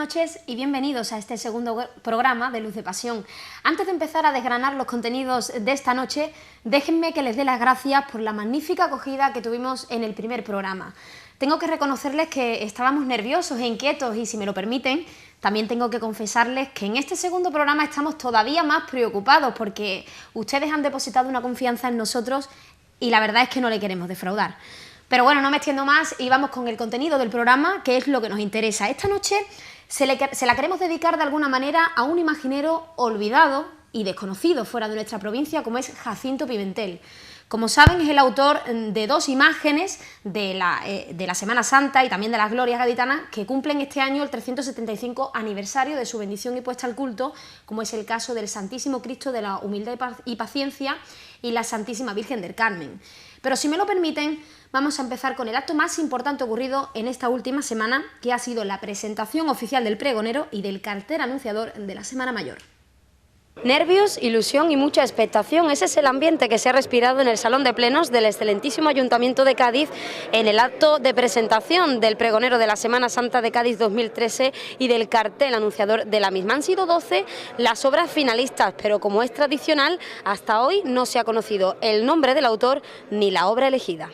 noches y bienvenidos a este segundo programa de Luz de Pasión. Antes de empezar a desgranar los contenidos de esta noche, déjenme que les dé las gracias por la magnífica acogida que tuvimos en el primer programa. Tengo que reconocerles que estábamos nerviosos e inquietos y, si me lo permiten, también tengo que confesarles que en este segundo programa estamos todavía más preocupados porque ustedes han depositado una confianza en nosotros y la verdad es que no le queremos defraudar. Pero bueno, no me extiendo más y vamos con el contenido del programa, que es lo que nos interesa. Esta noche se la queremos dedicar de alguna manera a un imaginero olvidado y desconocido fuera de nuestra provincia, como es Jacinto Pimentel. Como saben, es el autor de dos imágenes de la Semana Santa y también de las Glorias Gaditanas que cumplen este año el 375 aniversario de su bendición y puesta al culto, como es el caso del Santísimo Cristo de la Humildad y Paciencia y la Santísima Virgen del Carmen. Pero si me lo permiten, vamos a empezar con el acto más importante ocurrido en esta última semana, que ha sido la presentación oficial del pregonero y del cartel anunciador de la Semana Mayor. Nervios, ilusión y mucha expectación, ese es el ambiente que se ha respirado en el Salón de Plenos del excelentísimo Ayuntamiento de Cádiz en el acto de presentación del pregonero de la Semana Santa de Cádiz 2013 y del cartel anunciador de la misma. Han sido 12 las obras finalistas, pero como es tradicional, hasta hoy no se ha conocido el nombre del autor ni la obra elegida.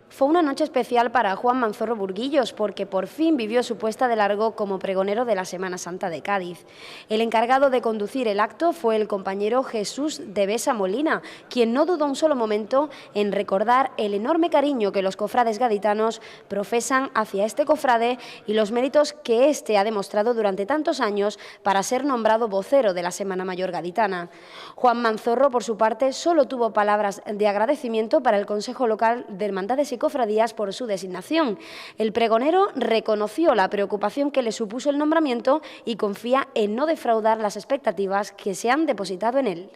Fue una noche especial para Juan Manzorro Burguillos porque por fin vivió su puesta de largo como pregonero de la Semana Santa de Cádiz. El encargado de conducir el acto fue el compañero Jesús de Besa Molina, quien no dudó un solo momento en recordar el enorme cariño que los cofrades gaditanos profesan hacia este cofrade y los méritos que éste ha demostrado durante tantos años para ser nombrado vocero de la Semana Mayor gaditana. Juan Manzorro, por su parte, solo tuvo palabras de agradecimiento para el Consejo Local de Hermandades y Cofradías por su designación. El pregonero reconoció la preocupación que le supuso el nombramiento y confía en no defraudar las expectativas que se han depositado en él.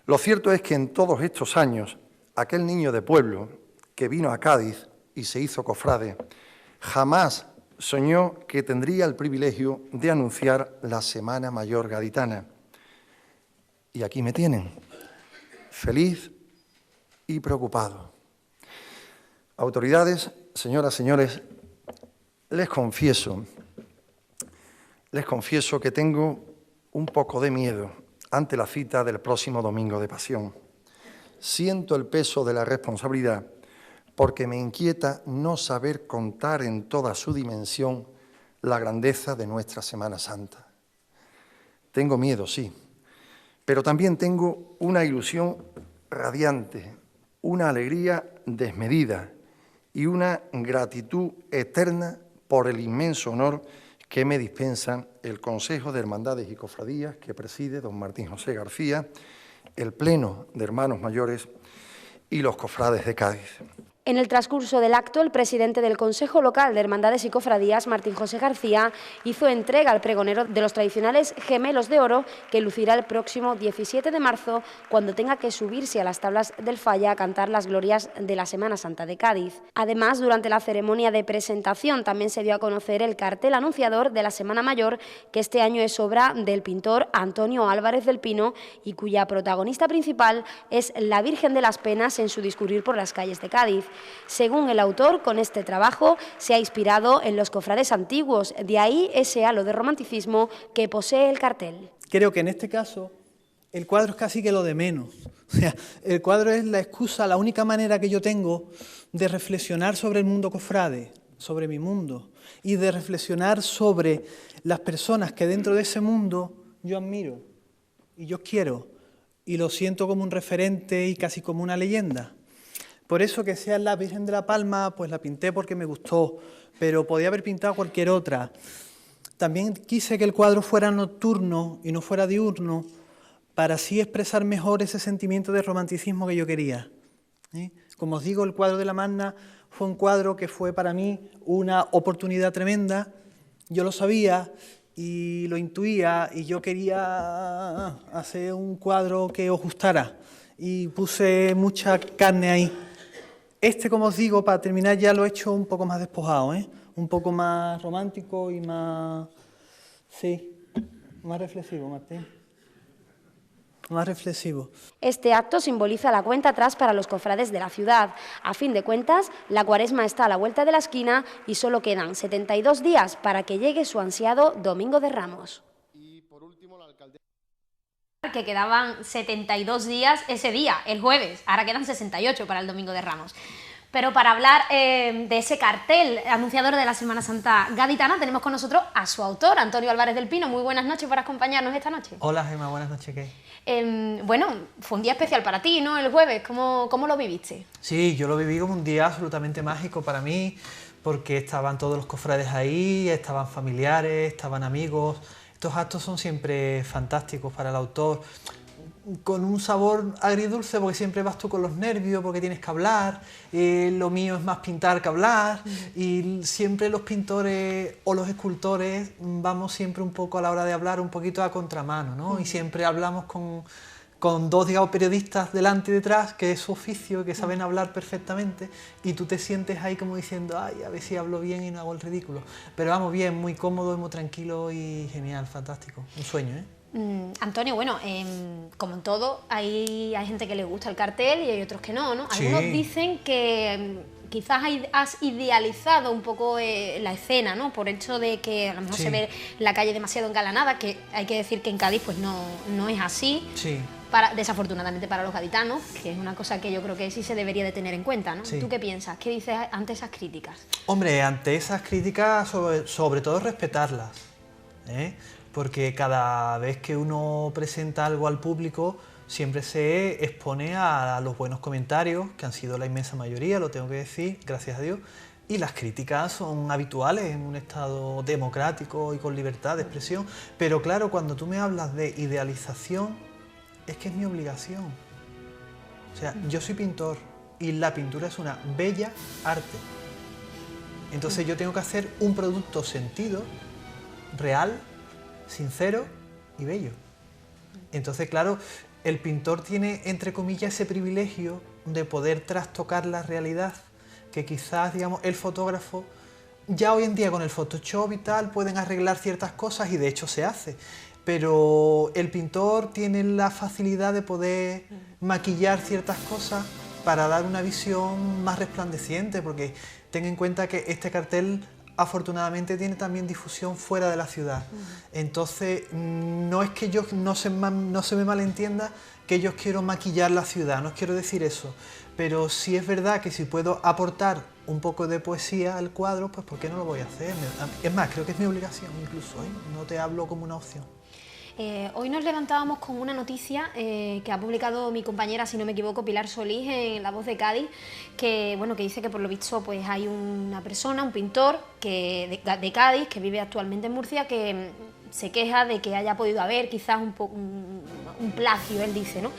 Lo cierto es que en todos estos años, aquel niño de pueblo que vino a Cádiz y se hizo cofrade, jamás soñó que tendría el privilegio de anunciar la Semana Mayor gaditana. Y aquí me tienen, feliz y preocupado. Autoridades, señoras, señores, les confieso que tengo un poco de miedo ante la cita del próximo domingo de Pasión. Siento el peso de la responsabilidad porque me inquieta no saber contar en toda su dimensión la grandeza de nuestra Semana Santa. Tengo miedo, sí, pero también tengo una ilusión radiante, una alegría desmedida y una gratitud eterna por el inmenso honor que me dispensan el Consejo de Hermandades y Cofradías que preside don Martín José García, el Pleno de Hermanos Mayores y los cofrades de Cádiz. En el transcurso del acto, el presidente del Consejo Local de Hermandades y Cofradías, Martín José García, hizo entrega al pregonero de los tradicionales gemelos de oro que lucirá el próximo 17 de marzo cuando tenga que subirse a las tablas del Falla a cantar las glorias de la Semana Santa de Cádiz. Además, durante la ceremonia de presentación también se dio a conocer el cartel anunciador de la Semana Mayor, que este año es obra del pintor Antonio Álvarez del Pino y cuya protagonista principal es la Virgen de las Penas en su discurrir por las calles de Cádiz. Según el autor, con este trabajo se ha inspirado en los cofrades antiguos, de ahí ese halo de romanticismo que posee el cartel. Creo que en este caso el cuadro es casi que lo de menos. O sea, el cuadro es la excusa, la única manera que yo tengo de reflexionar sobre el mundo cofrade, sobre mi mundo, y de reflexionar sobre las personas que dentro de ese mundo yo admiro y yo quiero, y lo siento como un referente y casi como una leyenda. Por eso que sea la Virgen de la Palma, pues la pinté porque me gustó, pero podía haber pintado cualquier otra. También quise que el cuadro fuera nocturno y no fuera diurno, para así expresar mejor ese sentimiento de romanticismo que yo quería. Como os digo, el cuadro de la Magna fue un cuadro que fue para mí una oportunidad tremenda. Yo lo sabía y lo intuía y yo quería hacer un cuadro que os gustara y puse mucha carne ahí. Como os digo, para terminar ya lo he hecho un poco más despojado, un poco más romántico y más, sí, más reflexivo, Martín. más reflexivo. Este acto simboliza la cuenta atrás para los cofrades de la ciudad. A fin de cuentas, la Cuaresma está a la vuelta de la esquina y solo quedan 72 días para que llegue su ansiado Domingo de Ramos. Y por último, la alcaldesa... Que quedaban 72 días ese día, el jueves, ahora quedan 68 para el Domingo de Ramos. Pero para hablar de ese cartel anunciador de la Semana Santa gaditana, tenemos con nosotros a su autor, Antonio Álvarez del Pino. Muy buenas noches por acompañarnos esta noche. Hola Gemma, buenas noches, ¿qué? Bueno, fue un día especial para ti, ¿no? El jueves, ¿cómo lo viviste? Sí, yo lo viví como un día absolutamente mágico para mí, porque estaban todos los cofrades ahí, estaban familiares, estaban amigos. Estos actos son siempre fantásticos para el autor, con un sabor agridulce porque siempre vas tú con los nervios, porque tienes que hablar, lo mío es más pintar que hablar, y siempre los pintores o los escultores vamos siempre un poco a la hora de hablar un poquito a contramano, ¿no? Y siempre hablamos con dos, digamos, periodistas delante y detrás, que es su oficio, que saben hablar perfectamente, y tú te sientes ahí como diciendo, ay, a ver si hablo bien y no hago el ridículo. Pero vamos, bien, muy cómodo, muy tranquilo y genial, fantástico, un sueño, ¿eh? Antonio, bueno, como en todo, hay gente que le gusta el cartel y hay otros que no, ¿no? Algunos dicen que quizás has idealizado un poco la escena, ¿no? Por hecho de que a lo mejor se ve la calle demasiado engalanada, que hay que decir que en Cádiz pues no es así, desafortunadamente para los gaditanos, que es una cosa que yo creo que sí se debería de tener en cuenta, ¿no? ¿Tú qué piensas? ¿Qué dices ante esas críticas? Hombre, ante esas críticas, sobre todo respetarlas, ¿eh? Porque cada vez que uno presenta algo al público siempre se expone a los buenos comentarios, que han sido la inmensa mayoría, lo tengo que decir, gracias a Dios, y las críticas son habituales en un estado democrático y con libertad de expresión, pero claro, cuando tú me hablas de idealización, es que es mi obligación. O sea, yo soy pintor y la pintura es una bella arte. Entonces yo tengo que hacer un producto sentido, real, sincero y bello. Entonces, claro, el pintor tiene, entre comillas, ese privilegio de poder trastocar la realidad, que quizás, digamos, el fotógrafo, ya hoy en día con el Photoshop y tal, pueden arreglar ciertas cosas y de hecho se hace. Pero el pintor tiene la facilidad de poder maquillar ciertas cosas para dar una visión más resplandeciente, porque ten en cuenta que este cartel afortunadamente tiene también difusión fuera de la ciudad. Entonces, no es que yo no se me malentienda que yo quiero maquillar la ciudad, no quiero decir eso, pero sí es verdad que si puedo aportar un poco de poesía al cuadro, pues ¿por qué no lo voy a hacer? Es más, creo que es mi obligación incluso, ¿eh? No te hablo como una opción. Hoy nos levantábamos con una noticia que ha publicado mi compañera, si no me equivoco, Pilar Solís, en La Voz de Cádiz, que dice que por lo visto pues hay una persona, un pintor de Cádiz, que vive actualmente en Murcia, que se queja de que haya podido haber quizás un plagio, él dice, ¿no?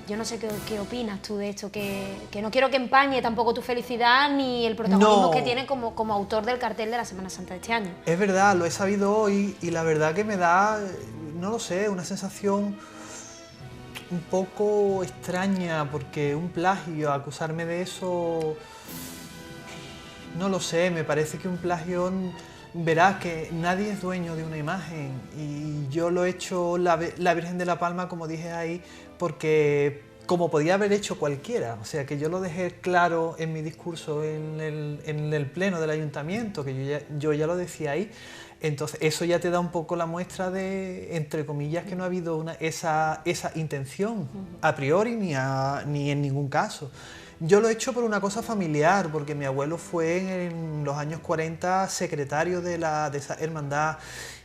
Yo no sé qué opinas tú de esto, que no quiero que empañe tampoco tu felicidad ni el protagonismo que tiene como autor del cartel de la Semana Santa de este año. Es verdad, lo he sabido hoy y la verdad que me da, no lo sé, una sensación un poco extraña, porque un plagio, acusarme de eso, no lo sé, me parece que un plagio... Verás que nadie es dueño de una imagen y yo lo he hecho la Virgen de la Palma, como dije ahí, porque como podía haber hecho cualquiera, o sea que yo lo dejé claro en mi discurso en el pleno del ayuntamiento, que yo ya lo decía ahí. Entonces eso ya te da un poco la muestra de, entre comillas, que no ha habido esa intención a priori ni en ningún caso. Yo lo he hecho por una cosa familiar, porque mi abuelo fue en los años 40 secretario de esa hermandad,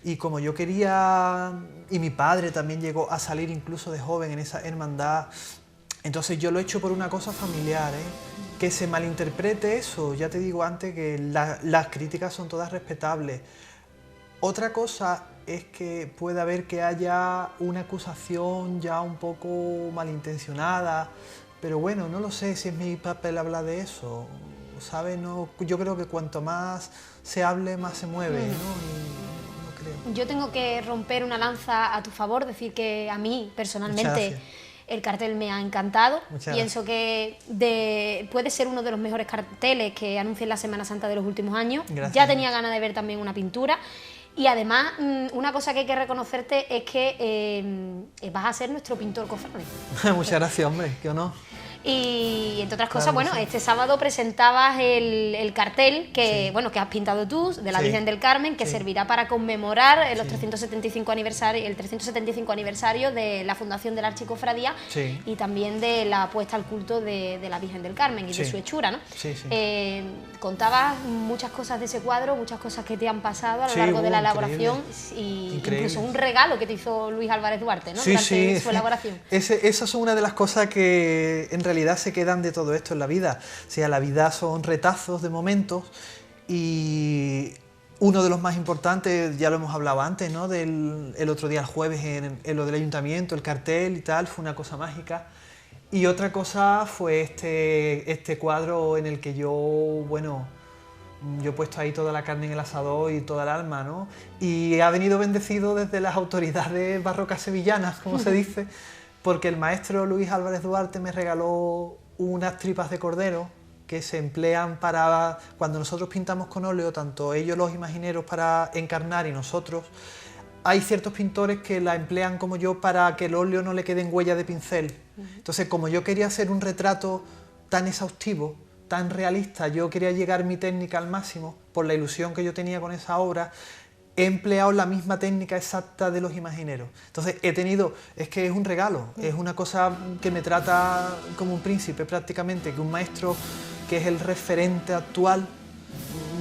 y como yo quería, y mi padre también llegó a salir incluso de joven en esa hermandad, entonces yo lo he hecho por una cosa familiar, ¿eh? Que se malinterprete eso, ya te digo antes que las críticas son todas respetables. Otra cosa es que puede haber que haya una acusación ya un poco malintencionada, pero bueno, no lo sé si es mi papel hablar de eso, ¿sabes? No, yo creo que cuanto más se hable, más se mueve, ¿no? Y no creo. Yo tengo que romper una lanza a tu favor, decir que a mí, personalmente, el cartel me ha encantado. Pienso que puede ser uno de los mejores carteles que anuncia la Semana Santa de los últimos años. Ya tenía ganas de ver también una pintura. Y además, una cosa que hay que reconocerte es que vas a ser nuestro pintor cofrade. Muchas gracias, hombre, qué honor. Y entre otras cosas, Claro que bueno, sí. este sábado presentabas el cartel que, Sí. bueno, que has pintado tú, de la Sí. Virgen del Carmen, que Sí. servirá para conmemorar los Sí. 375 aniversario, el 375 aniversario de la fundación de la Archicofradía Sí. y también de la puesta al culto de la Virgen del Carmen y de Sí. su hechura, ¿no? Sí, sí. Contabas muchas cosas de ese cuadro, muchas cosas que te han pasado a lo Sí, largo de la increíble. elaboración y Increíble. incluso un regalo que te hizo Luis Álvarez Duarte, ¿no? Sí, Durante sí. su elaboración. Esas son una de las cosas que en realidad se quedan de todo esto en la vida. O sea, la vida son retazos de momentos y uno de los más importantes, ya lo hemos hablado antes, ¿no? El otro día, el jueves, en lo del ayuntamiento, el cartel y tal, fue una cosa mágica. Y otra cosa fue este cuadro en el que yo he puesto ahí toda la carne en el asador y toda el alma, ¿no? Y ha venido bendecido desde las autoridades barrocas sevillanas, como se dice, porque el maestro Luis Álvarez Duarte me regaló unas tripas de cordero que se emplean para, cuando nosotros pintamos con óleo, tanto ellos los imagineros para encarnar y nosotros, hay ciertos pintores que la emplean como yo para que el óleo no le quede en huella de pincel. Entonces, como yo quería hacer un retrato tan exhaustivo, tan realista, yo quería llegar mi técnica al máximo, por la ilusión que yo tenía con esa obra, he empleado la misma técnica exacta de los imagineros. Entonces es que es un regalo, es una cosa que me trata como un príncipe prácticamente, que un maestro que es el referente actual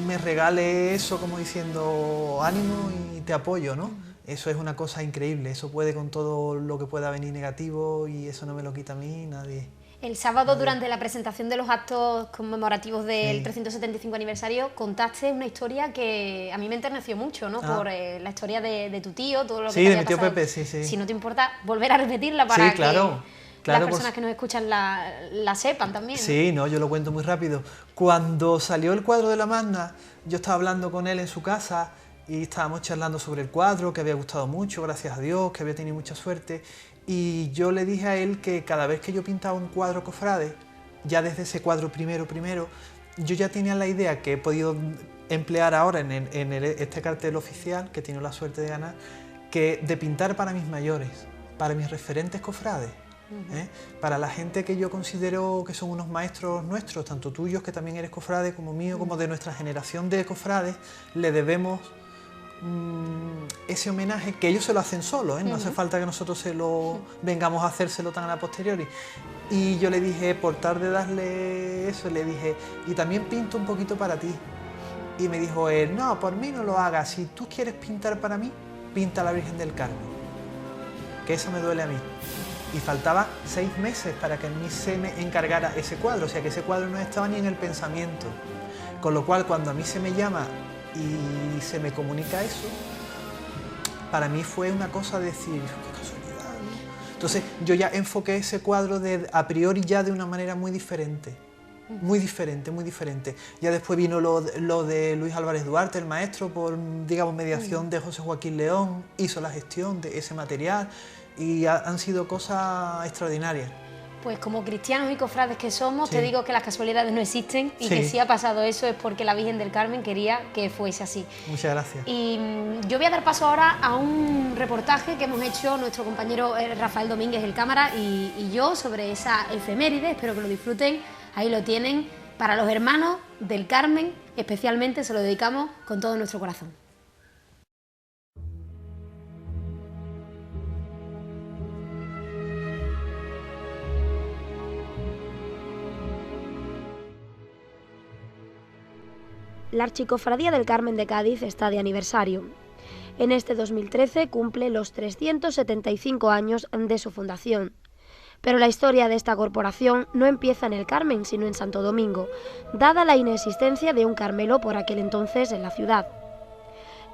me regale eso como diciendo ánimo y te apoyo, ¿no? Eso es una cosa increíble, eso puede con todo lo que pueda venir negativo y eso no me lo quita a mí nadie. El sábado, durante la presentación de los actos conmemorativos del Sí. 375 aniversario, contaste una historia que a mí me enterneció mucho, ¿no? Ah. Por la historia de tu tío, todo lo que Sí, te de había mi tío pasado. Pepe, sí, sí. Si no te importa, volver a repetirla para Sí, claro, que las por personas que nos escuchan la sepan también, ¿no? Sí, no, yo lo cuento muy rápido. Cuando salió el cuadro de la Magna, yo estaba hablando con él en su casa y estábamos charlando sobre el cuadro, que había gustado mucho, gracias a Dios, que había tenido mucha suerte. Y yo le dije a él que cada vez que yo pintaba un cuadro cofrade, ya desde ese cuadro primero, yo ya tenía la idea que he podido emplear ahora en este cartel oficial, que he tenido la suerte de ganar, que de pintar para mis mayores, para mis referentes cofrades. Para la gente que yo considero que son unos maestros nuestros, tanto tuyos, que también eres cofrade, como mío, como de nuestra generación de cofrades, le debemos ese homenaje, que ellos se lo hacen solos, no hace falta que nosotros se lo vengamos a hacérselo tan a la posteriori. Y yo le dije, por tal de darle eso, le dije, y también pinto un poquito para ti. Y me dijo él, no, por mí no lo hagas, si tú quieres pintar para mí, pinta a la Virgen del Carmen, que eso me duele a mí. Y faltaba 6 meses para que a mí se me encargara ese cuadro, o sea que ese cuadro no estaba ni en el pensamiento. Con lo cual, cuando a mí se me llama y se me comunica eso, para mí fue una cosa de decir, qué casualidad, ¿no? Entonces yo ya enfoqué ese cuadro a priori ya de una manera muy diferente. Muy diferente, muy diferente. Ya después vino lo de Luis Álvarez Duarte, el maestro, por, digamos, mediación de José Joaquín León, hizo la gestión de ese material y han sido cosas extraordinarias. Pues como cristianos y cofrades que somos, Sí. te digo que las casualidades no existen y Sí. que si ha pasado eso es porque la Virgen del Carmen quería que fuese así. Muchas gracias. Y yo voy a dar paso ahora a un reportaje que hemos hecho nuestro compañero Rafael Domínguez, el cámara, y yo sobre esa efeméride. Espero que lo disfruten. Ahí lo tienen. Para los hermanos del Carmen, especialmente se lo dedicamos con todo nuestro corazón. La Archicofradía del Carmen de Cádiz está de aniversario. En este 2013 cumple los 375 años de su fundación. Pero la historia de esta corporación no empieza en el Carmen, sino en Santo Domingo, dada la inexistencia de un Carmelo por aquel entonces en la ciudad.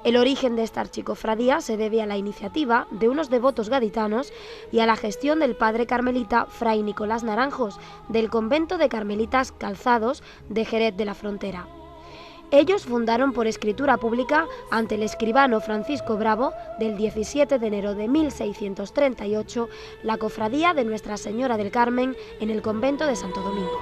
El origen de esta archicofradía se debe a la iniciativa de unos devotos gaditanos y a la gestión del padre carmelita Fray Nicolás Naranjos, del convento de Carmelitas Calzados de Jerez de la Frontera. Ellos fundaron por escritura pública ante el escribano Francisco Bravo del 17 de enero de 1638 la cofradía de Nuestra Señora del Carmen en el convento de Santo Domingo.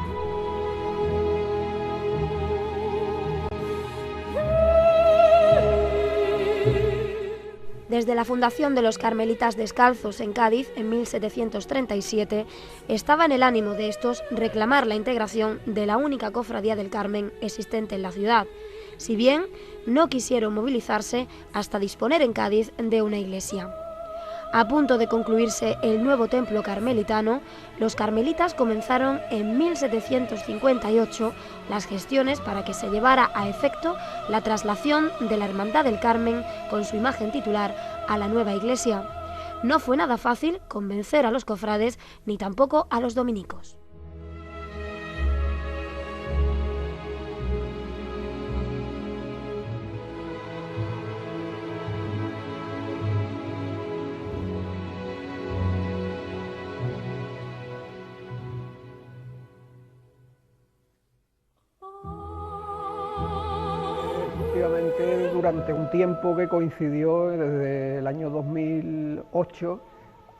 Desde la fundación de los Carmelitas Descalzos en Cádiz en 1737, estaba en el ánimo de estos reclamar la integración de la única cofradía del Carmen existente en la ciudad, si bien no quisieron movilizarse hasta disponer en Cádiz de una iglesia. A punto de concluirse el nuevo templo carmelitano, los carmelitas comenzaron en 1758 las gestiones para que se llevara a efecto la traslación de la Hermandad del Carmen con su imagen titular a la nueva iglesia. No fue nada fácil convencer a los cofrades ni tampoco a los dominicos. Durante un tiempo que coincidió desde el año 2008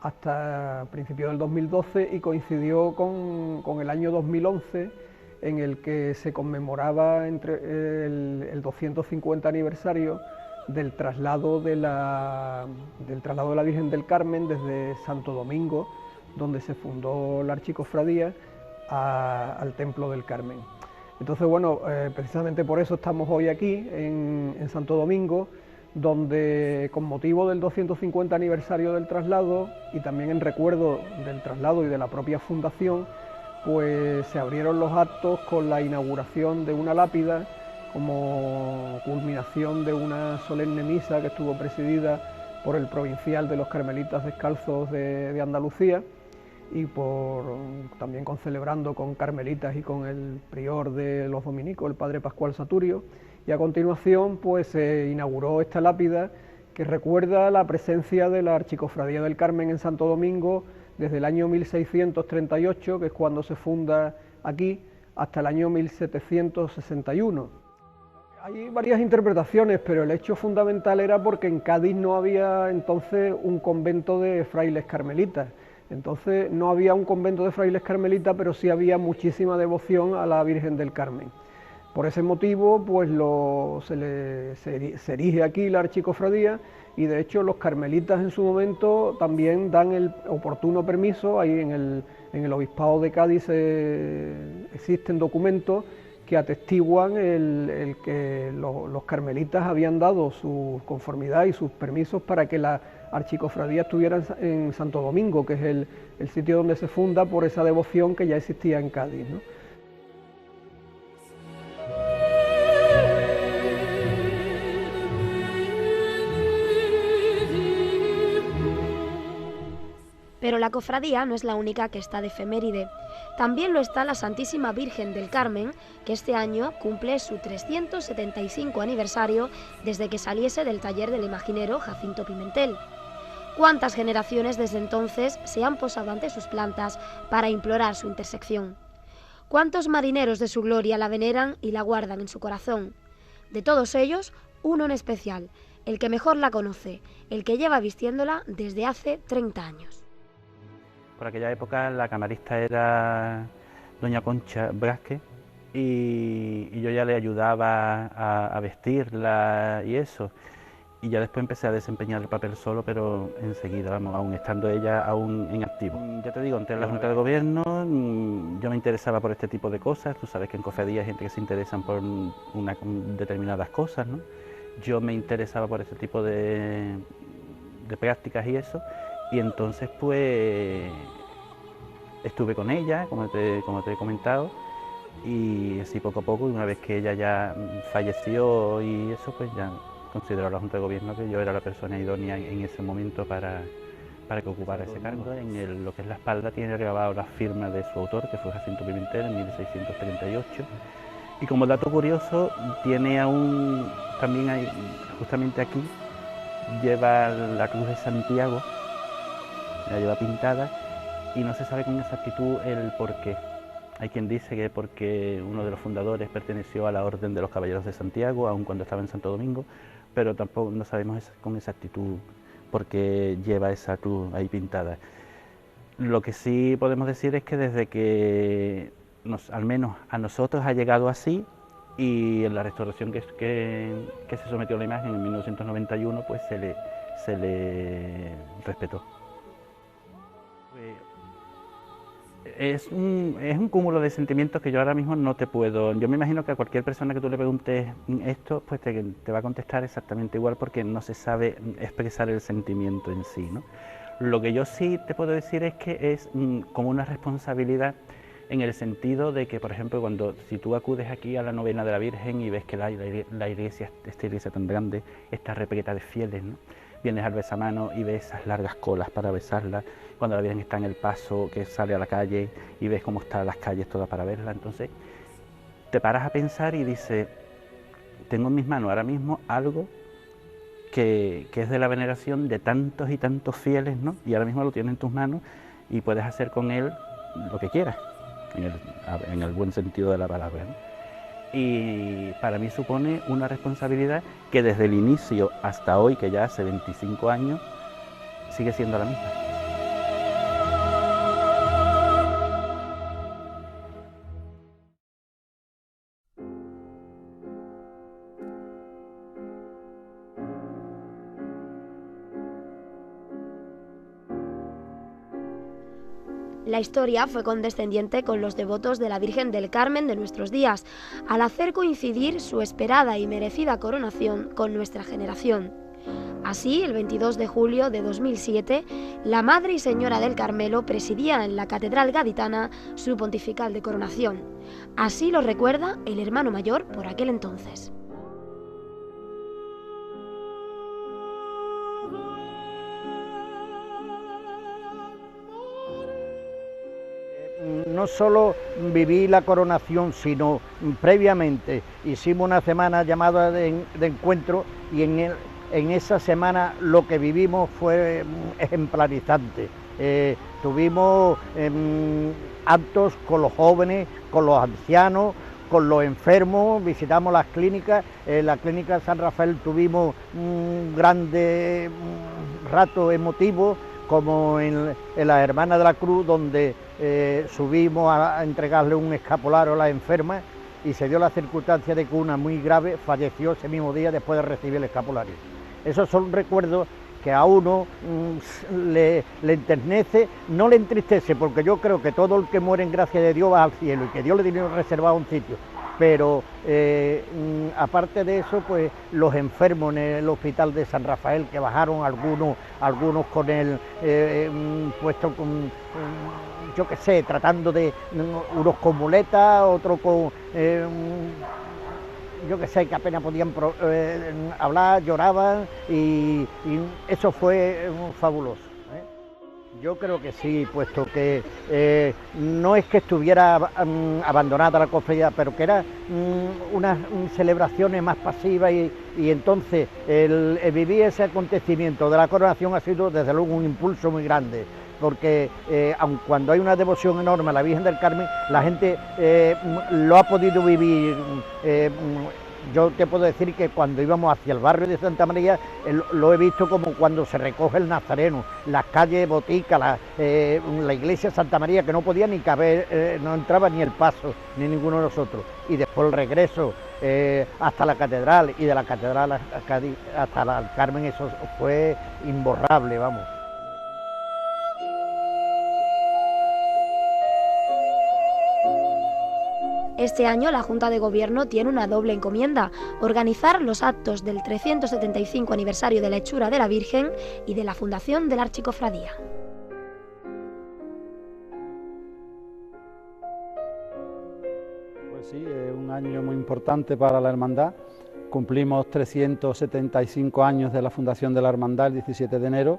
hasta principios del 2012 y coincidió con el año 2011 en el que se conmemoraba el 250 aniversario del traslado de la Virgen del Carmen desde Santo Domingo, donde se fundó la Archicofradía, al Templo del Carmen. Entonces, bueno, precisamente por eso estamos hoy aquí, en Santo Domingo, donde con motivo del 250 aniversario del traslado y también en recuerdo del traslado y de la propia fundación, pues se abrieron los actos con la inauguración de una lápida como culminación de una solemne misa que estuvo presidida por el provincial de los Carmelitas Descalzos de Andalucía, y también celebrando con carmelitas y con el prior de los dominicos, el padre Pascual Saturio, y a continuación pues se inauguró esta lápida que recuerda la presencia de la Archicofradía del Carmen en Santo Domingo desde el año 1638, que es cuando se funda aquí, hasta el año 1761. Hay varias interpretaciones, pero el hecho fundamental era porque en Cádiz no había entonces un convento de frailes carmelitas. Entonces no había un convento de frailes carmelitas, pero sí había muchísima devoción a la Virgen del Carmen. Por ese motivo, pues se erige aquí la Archicofradía, y de hecho los carmelitas en su momento también dan el oportuno permiso. Ahí en el Obispado de Cádiz existen documentos que atestiguan el que los carmelitas habían dado su conformidad y sus permisos para que la Archicofradía estuviera en Santo Domingo, que es el sitio donde se funda por esa devoción que ya existía en Cádiz, ¿no? Pero la cofradía no es la única que está de efeméride. También lo está la Santísima Virgen del Carmen, que este año cumple su 375 aniversario desde que saliese del taller del imaginero Jacinto Pimentel. ¿Cuántas generaciones desde entonces se han posado ante sus plantas para implorar su intersección? ¿Cuántos marineros de su gloria la veneran y la guardan en su corazón? De todos ellos, uno en especial, el que mejor la conoce, el que lleva vistiéndola desde hace 30 años. Por aquella época la camarista era doña Concha Brasque y yo ya le ayudaba a vestirla y eso. Y ya después empecé a desempeñar el papel solo, pero enseguida, vamos, aún estando ella aún en activo. Ya te digo, entré en la Junta de Gobierno, yo me interesaba por este tipo de cosas. Tú sabes que en cofradía hay gente que se interesan por determinadas cosas, ¿no? Yo me interesaba por este tipo de prácticas y eso. Y entonces pues estuve con ella, como te he comentado, y así poco a poco, y una vez que ella ya falleció y eso, pues ya consideró la Junta de Gobierno que yo era la persona idónea en ese momento para que ocupara ese cargo. En lo que es la espalda tiene grabado la firma de su autor, que fue Jacinto Pimentel, en 1638. Y como dato curioso, tiene aún, también hay, justamente aquí, lleva la Cruz de Santiago, la lleva pintada, y no se sabe con exactitud el porqué. Hay quien dice que porque uno de los fundadores perteneció a la Orden de los Caballeros de Santiago, aun cuando estaba en Santo Domingo, pero tampoco no sabemos con exactitud por qué lleva esa cruz ahí pintada. Lo que sí podemos decir es que desde que al menos a nosotros ha llegado así, y en la restauración que se sometió a la imagen en 1991, pues se se le respetó. Es un cúmulo de sentimientos que yo ahora mismo no te puedo... Yo me imagino que a cualquier persona que tú le preguntes esto, pues te va a contestar exactamente igual, porque no se sabe expresar el sentimiento en sí, ¿no? Lo que yo sí te puedo decir es que es como una responsabilidad, en el sentido de que, por ejemplo, si tú acudes aquí a la novena de la Virgen y ves que la iglesia, esta iglesia tan grande, está repleta de fieles, ¿no? Vienes al besamano y ves esas largas colas para besarla, cuando la Virgen está en el paso, que sale a la calle y ves cómo están las calles todas para verla. Entonces te paras a pensar y dices, tengo en mis manos ahora mismo algo que es de la veneración de tantos y tantos fieles, ¿no? Y ahora mismo lo tienes en tus manos y puedes hacer con él lo que quieras, en el buen sentido de la palabra, ¿no? Y para mí supone una responsabilidad que desde el inicio hasta hoy, que ya hace 25 años, sigue siendo la misma. La historia fue condescendiente con los devotos de la Virgen del Carmen de nuestros días, al hacer coincidir su esperada y merecida coronación con nuestra generación. Así, el 22 de julio de 2007, la Madre y Señora del Carmelo presidía en la Catedral Gaditana su pontifical de coronación. Así lo recuerda el hermano mayor por aquel entonces. No solo viví la coronación, sino previamente hicimos una semana llamada de encuentro, y en esa semana lo que vivimos fue ejemplarizante. Tuvimos actos con los jóvenes, con los ancianos, con los enfermos, visitamos las clínicas. En la clínica San Rafael tuvimos un grande rato emotivo, como en la Hermana de la Cruz, donde subimos a entregarle un escapulario a la enferma, y se dio la circunstancia de que una muy grave falleció ese mismo día después de recibir el escapulario. Esos son recuerdos que a uno le enternece, no le entristece, porque yo creo que todo el que muere en gracia de Dios va al cielo y que Dios le tiene reservado un sitio. Pero aparte de eso, pues los enfermos en el hospital de San Rafael, que bajaron algunos con el puesto con, yo qué sé, tratando de, unos con muletas, otros con, yo qué sé, que apenas podían hablar, lloraban, y eso fue fabuloso. Yo creo que sí, puesto que no es que estuviera abandonada la cofradía, pero que era unas celebraciones más pasivas, y entonces el vivir ese acontecimiento de la coronación ha sido desde luego un impulso muy grande, porque aun cuando hay una devoción enorme a la Virgen del Carmen, la gente lo ha podido vivir. Yo te puedo decir que cuando íbamos hacia el barrio de Santa María, lo he visto como cuando se recoge el Nazareno, las calles Botica, la iglesia de Santa María, que no podía ni caber, no entraba ni el paso, ni ninguno de nosotros. Y después el regreso hasta la catedral, y de la catedral hasta el Carmen, eso fue imborrable, vamos. Este año la Junta de Gobierno tiene una doble encomienda: organizar los actos del 375 aniversario de la hechura de la Virgen y de la fundación de la Archicofradía. Pues sí, es un año muy importante para la Hermandad. Cumplimos 375 años de la fundación de la Hermandad el 17 de enero,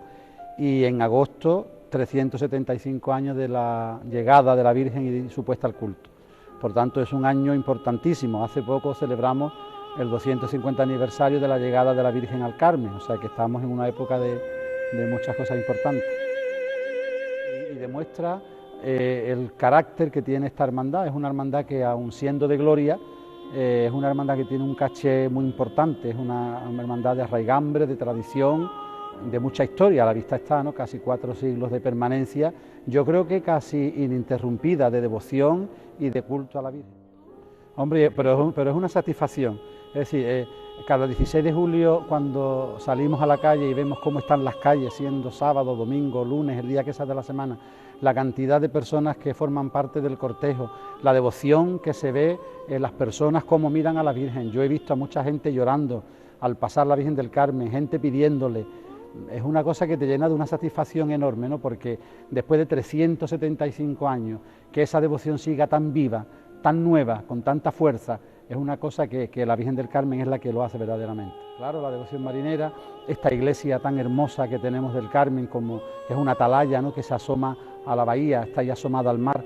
y en agosto 375 años de la llegada de la Virgen y su puesta al culto. Por tanto, es un año importantísimo. Hace poco celebramos el 250 aniversario de la llegada de la Virgen al Carmen, o sea que estamos en una época de muchas cosas importantes. Y demuestra el carácter que tiene esta hermandad. Es una hermandad que, aun siendo de gloria, es una hermandad que tiene un caché muy importante. Es una hermandad de arraigambre, de tradición, de mucha historia. A la vista está, ¿no?, casi 4 siglos de permanencia, yo creo que casi ininterrumpida, de devoción y de culto a la Virgen. Hombre, pero es una satisfacción. Es decir, Cada 16 de julio, cuando salimos a la calle y vemos cómo están las calles, siendo sábado, domingo, lunes, el día que sea de la semana, la cantidad de personas que forman parte del cortejo, la devoción que se ve en las personas, cómo miran a la Virgen. Yo he visto a mucha gente llorando al pasar la Virgen del Carmen, gente pidiéndole. Es una cosa que te llena de una satisfacción enorme, ¿no? Porque después de 375 años, que esa devoción siga tan viva, tan nueva, con tanta fuerza, es una cosa que la Virgen del Carmen es la que lo hace verdaderamente. Claro, la devoción marinera, esta iglesia tan hermosa que tenemos del Carmen, como es una atalaya, ¿no?, que se asoma a la bahía, está ahí asomada al mar.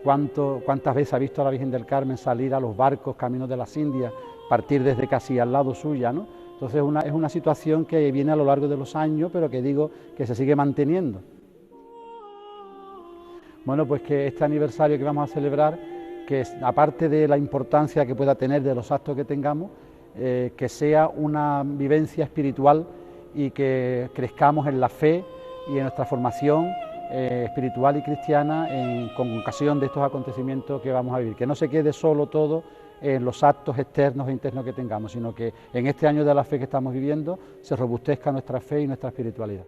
¿Cuántas veces ha visto a la Virgen del Carmen salir a los barcos, caminos de las Indias, partir desde casi al lado suya, ¿no? Entonces es una situación que viene a lo largo de los años, pero que digo que se sigue manteniendo. Bueno, pues que este aniversario que vamos a celebrar, que aparte de la importancia que pueda tener de los actos que tengamos, que sea una vivencia espiritual y que crezcamos en la fe y en nuestra formación espiritual y cristiana con ocasión de estos acontecimientos que vamos a vivir, que no se quede solo todo en los actos externos e internos que tengamos, sino que en este año de la fe que estamos viviendo se robustezca nuestra fe y nuestra espiritualidad.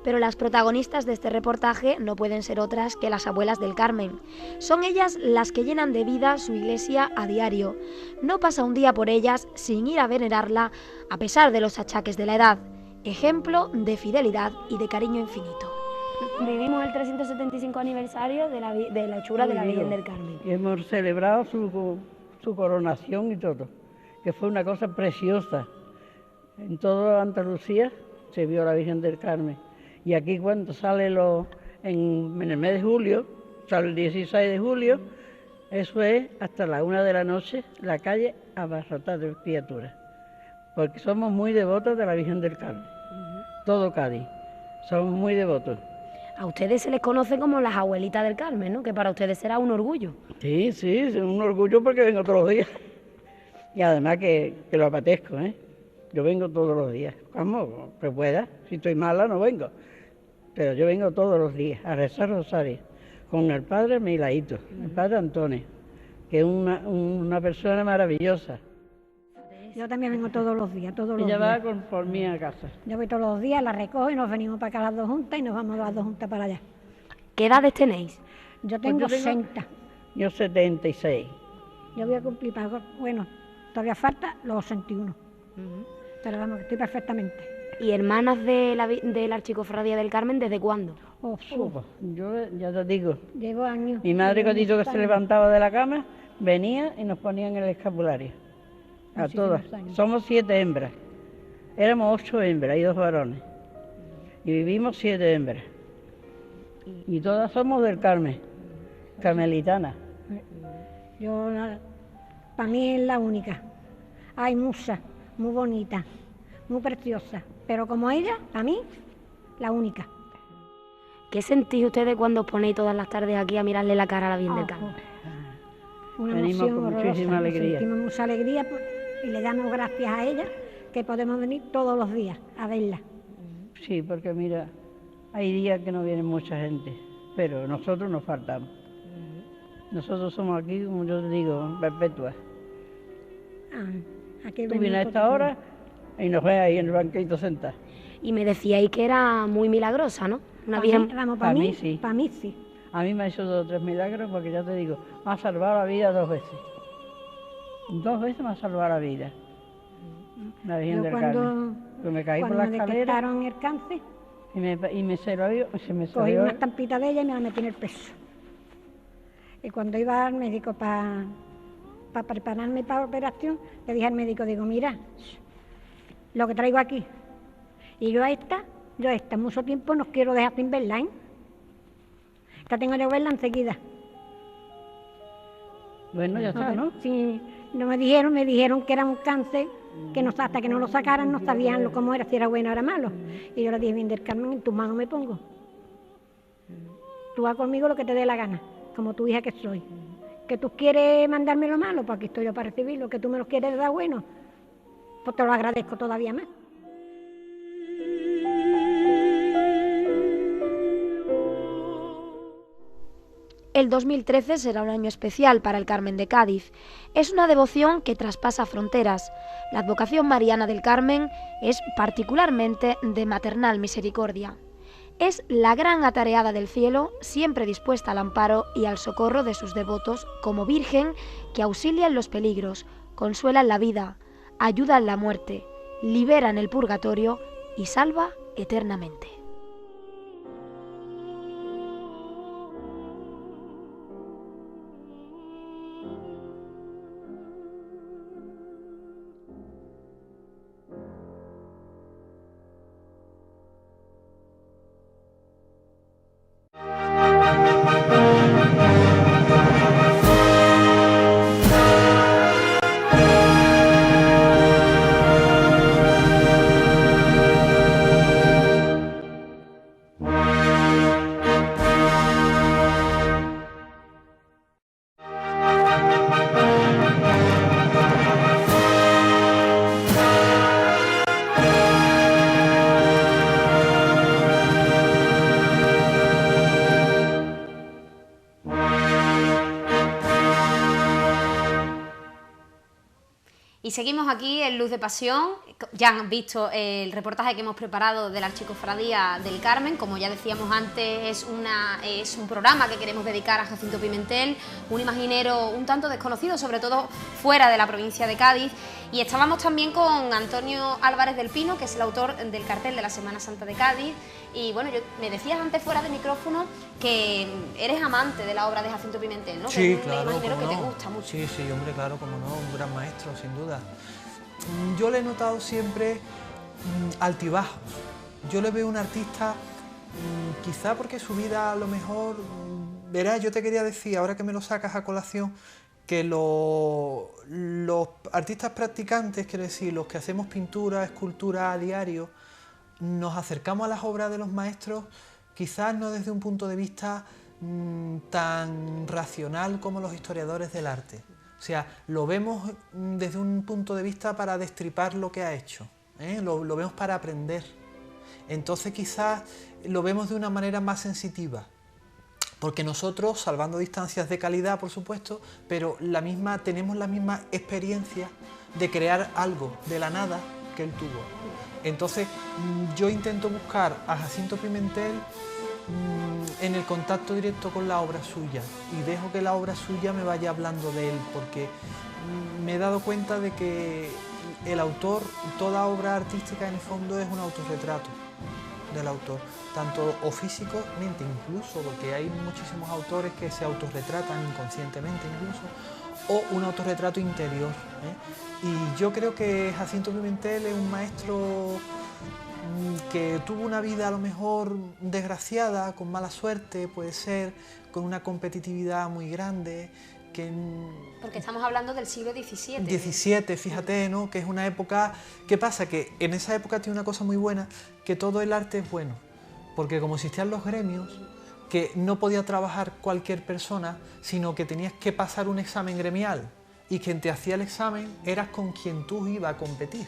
Pero las protagonistas de este reportaje no pueden ser otras que las abuelas del Carmen. Son ellas las que llenan de vida su iglesia a diario. No pasa un día por ellas sin ir a venerarla, a pesar de los achaques de la edad. Ejemplo de fidelidad y de cariño infinito. Vivimos el 375 aniversario de la hechura de la Virgen del Carmen. Y hemos celebrado su coronación y todo, que fue una cosa preciosa. En toda Andalucía se vio la Virgen del Carmen. Y aquí cuando sale en el mes de julio, sale el 16 de julio, eso es hasta la 1 de la noche, la calle abarrotada de criaturas. Porque somos muy devotos de la Virgen del Carmen. Todo Cádiz, somos muy devotos. A ustedes se les conoce como las abuelitas del Carmen, ¿no? Que para ustedes será un orgullo. Sí, sí, es un orgullo porque vengo todos los días. Y además que lo apetezco, ¿eh? Yo vengo todos los días, como que pueda. Si estoy mala no vengo, pero yo vengo todos los días a rezar rosario con el padre Milaito, el padre Antonio, que es una persona maravillosa. Yo también vengo todos los días, Ella va por mí a casa. Yo voy todos los días, la recojo y nos venimos para acá las dos juntas y nos vamos las dos juntas para allá. ¿Qué edades tenéis? Yo tengo 60. Yo 76. Yo voy a cumplir, bueno, todavía falta los 61. Pero vamos, estoy perfectamente. ¿Y hermanas de la Archicofradía del Carmen desde cuándo? Yo ya te digo. Llevo años. Mi madre cuando que se levantaba de la cama, venía y nos ponían el escapulario. A todas. Somos 7 hembras. Éramos 8 hembras y 2 varones. Y vivimos 7 hembras. Y todas somos del Carmen, carmelitanas. Yo, para mí es la única. Hay muchas, muy bonitas, muy preciosas. Pero como ella, a mí, la única. ¿Qué sentís ustedes cuando os ponéis todas las tardes aquí a mirarle la cara a la Virgen del Carmen? Una Venimos emoción con horrorosa. muchísima alegría. Sentimos mucha alegría y le damos gracias a ella que podemos venir todos los días a verla. Sí, porque mira, hay días que no viene mucha gente, pero nosotros nos faltamos. Nosotros somos aquí, como yo te digo, perpetuas. Tú vienes a esta hora y nos ves ahí en el banquito sentados. Y me decíais que era muy milagrosa, ¿no? Para mí sí. A mí me ha hecho 2 o 3 milagros porque ya te digo, me ha salvado la vida 2 veces. 2 veces me ha salvado la vida. La Virgen del Carmen. Que me caí por la escalera. Cuando me detectaron el cáncer, se me cogí salió. una estampita de ella y me la metí en el pecho. Y cuando iba al médico para prepararme para la operación, le dije al médico, digo, mira, lo que traigo aquí. Y yo a esta mucho tiempo no quiero dejar sin verla, ¿eh? Esta tengo que verla enseguida. Bueno, ya está, ¿no? Sí, no me dijeron que era un cáncer, que no, hasta que no lo sacaran no sabían cómo era, si era bueno o era malo. Y yo le dije, Virgen del Carmen, en tus manos me pongo. Tú haz conmigo lo que te dé la gana, como tu hija que soy. Que tú quieres mandarme lo malo, pues aquí estoy yo para recibirlo. Que tú me lo quieres dar bueno, pues te lo agradezco todavía más. El 2013 será un año especial para el Carmen de Cádiz. Es una devoción que traspasa fronteras. La advocación mariana del Carmen es particularmente de maternal misericordia. Es la gran atareada del cielo, siempre dispuesta al amparo y al socorro de sus devotos, como Virgen que auxilia en los peligros, consuela en la vida, ayuda en la muerte, libera en el purgatorio y salva eternamente. Y seguimos aquí en Luz de Pasión. Ya han visto el reportaje que hemos preparado de la Archicofradía del Carmen. Como ya decíamos antes, es un programa que queremos dedicar a Jacinto Pimentel, un imaginero un tanto desconocido, sobre todo fuera de la provincia de Cádiz. Y estábamos también con Antonio Álvarez del Pino, que es el autor del cartel de la Semana Santa de Cádiz. Y bueno, me decías antes fuera de micrófono que eres amante de la obra de Jacinto Pimentel, ¿no? Sí, que es un claro, imaginero que cómo te no. gusta mucho. Sí, sí, hombre, claro, como no, un gran maestro, sin duda. Yo le he notado siempre altibajos. Yo le veo un artista, quizá porque su vida a lo mejor... Verás, yo te quería decir, ahora que me lo sacas a colación, que los artistas practicantes, quiero decir, los que hacemos pintura, escultura a diario, nos acercamos a las obras de los maestros quizás no desde un punto de vista tan racional como los historiadores del arte. O sea, lo vemos desde un punto de vista para destripar lo que ha hecho, ¿eh? Lo vemos para aprender. Entonces quizás lo vemos de una manera más sensitiva. Porque nosotros, salvando distancias de calidad, por supuesto, pero tenemos la misma experiencia de crear algo de la nada que él tuvo. Entonces, yo intento buscar a Jacinto Pimentel en el contacto directo con la obra suya y dejo que la obra suya me vaya hablando de él, porque me he dado cuenta de que el autor, toda obra artística en el fondo es un autorretrato del autor, tanto o físicamente incluso, porque hay muchísimos autores que se autorretratan inconscientemente incluso, o un autorretrato interior, ¿eh? Y yo creo que Jacinto Pimentel es un maestro que tuvo una vida a lo mejor desgraciada, con mala suerte, puede ser, con una competitividad muy grande, porque estamos hablando del siglo XVII. XVII, fíjate, ¿no? Que es una época... ¿Qué pasa? Que en esa época tiene una cosa muy buena, que todo el arte es bueno, porque como existían los gremios, que no podía trabajar cualquier persona, sino que tenías que pasar un examen gremial, y quien te hacía el examen eras con quien tú ibas a competir.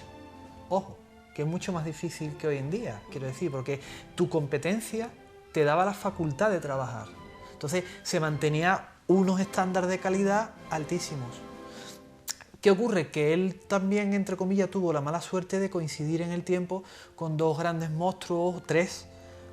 Ojo, que es mucho más difícil que hoy en día, quiero decir, porque tu competencia te daba la facultad de trabajar. Entonces se mantenía unos estándares de calidad altísimos. ¿Qué ocurre? Que él también, entre comillas, tuvo la mala suerte de coincidir en el tiempo con dos grandes monstruos, tres,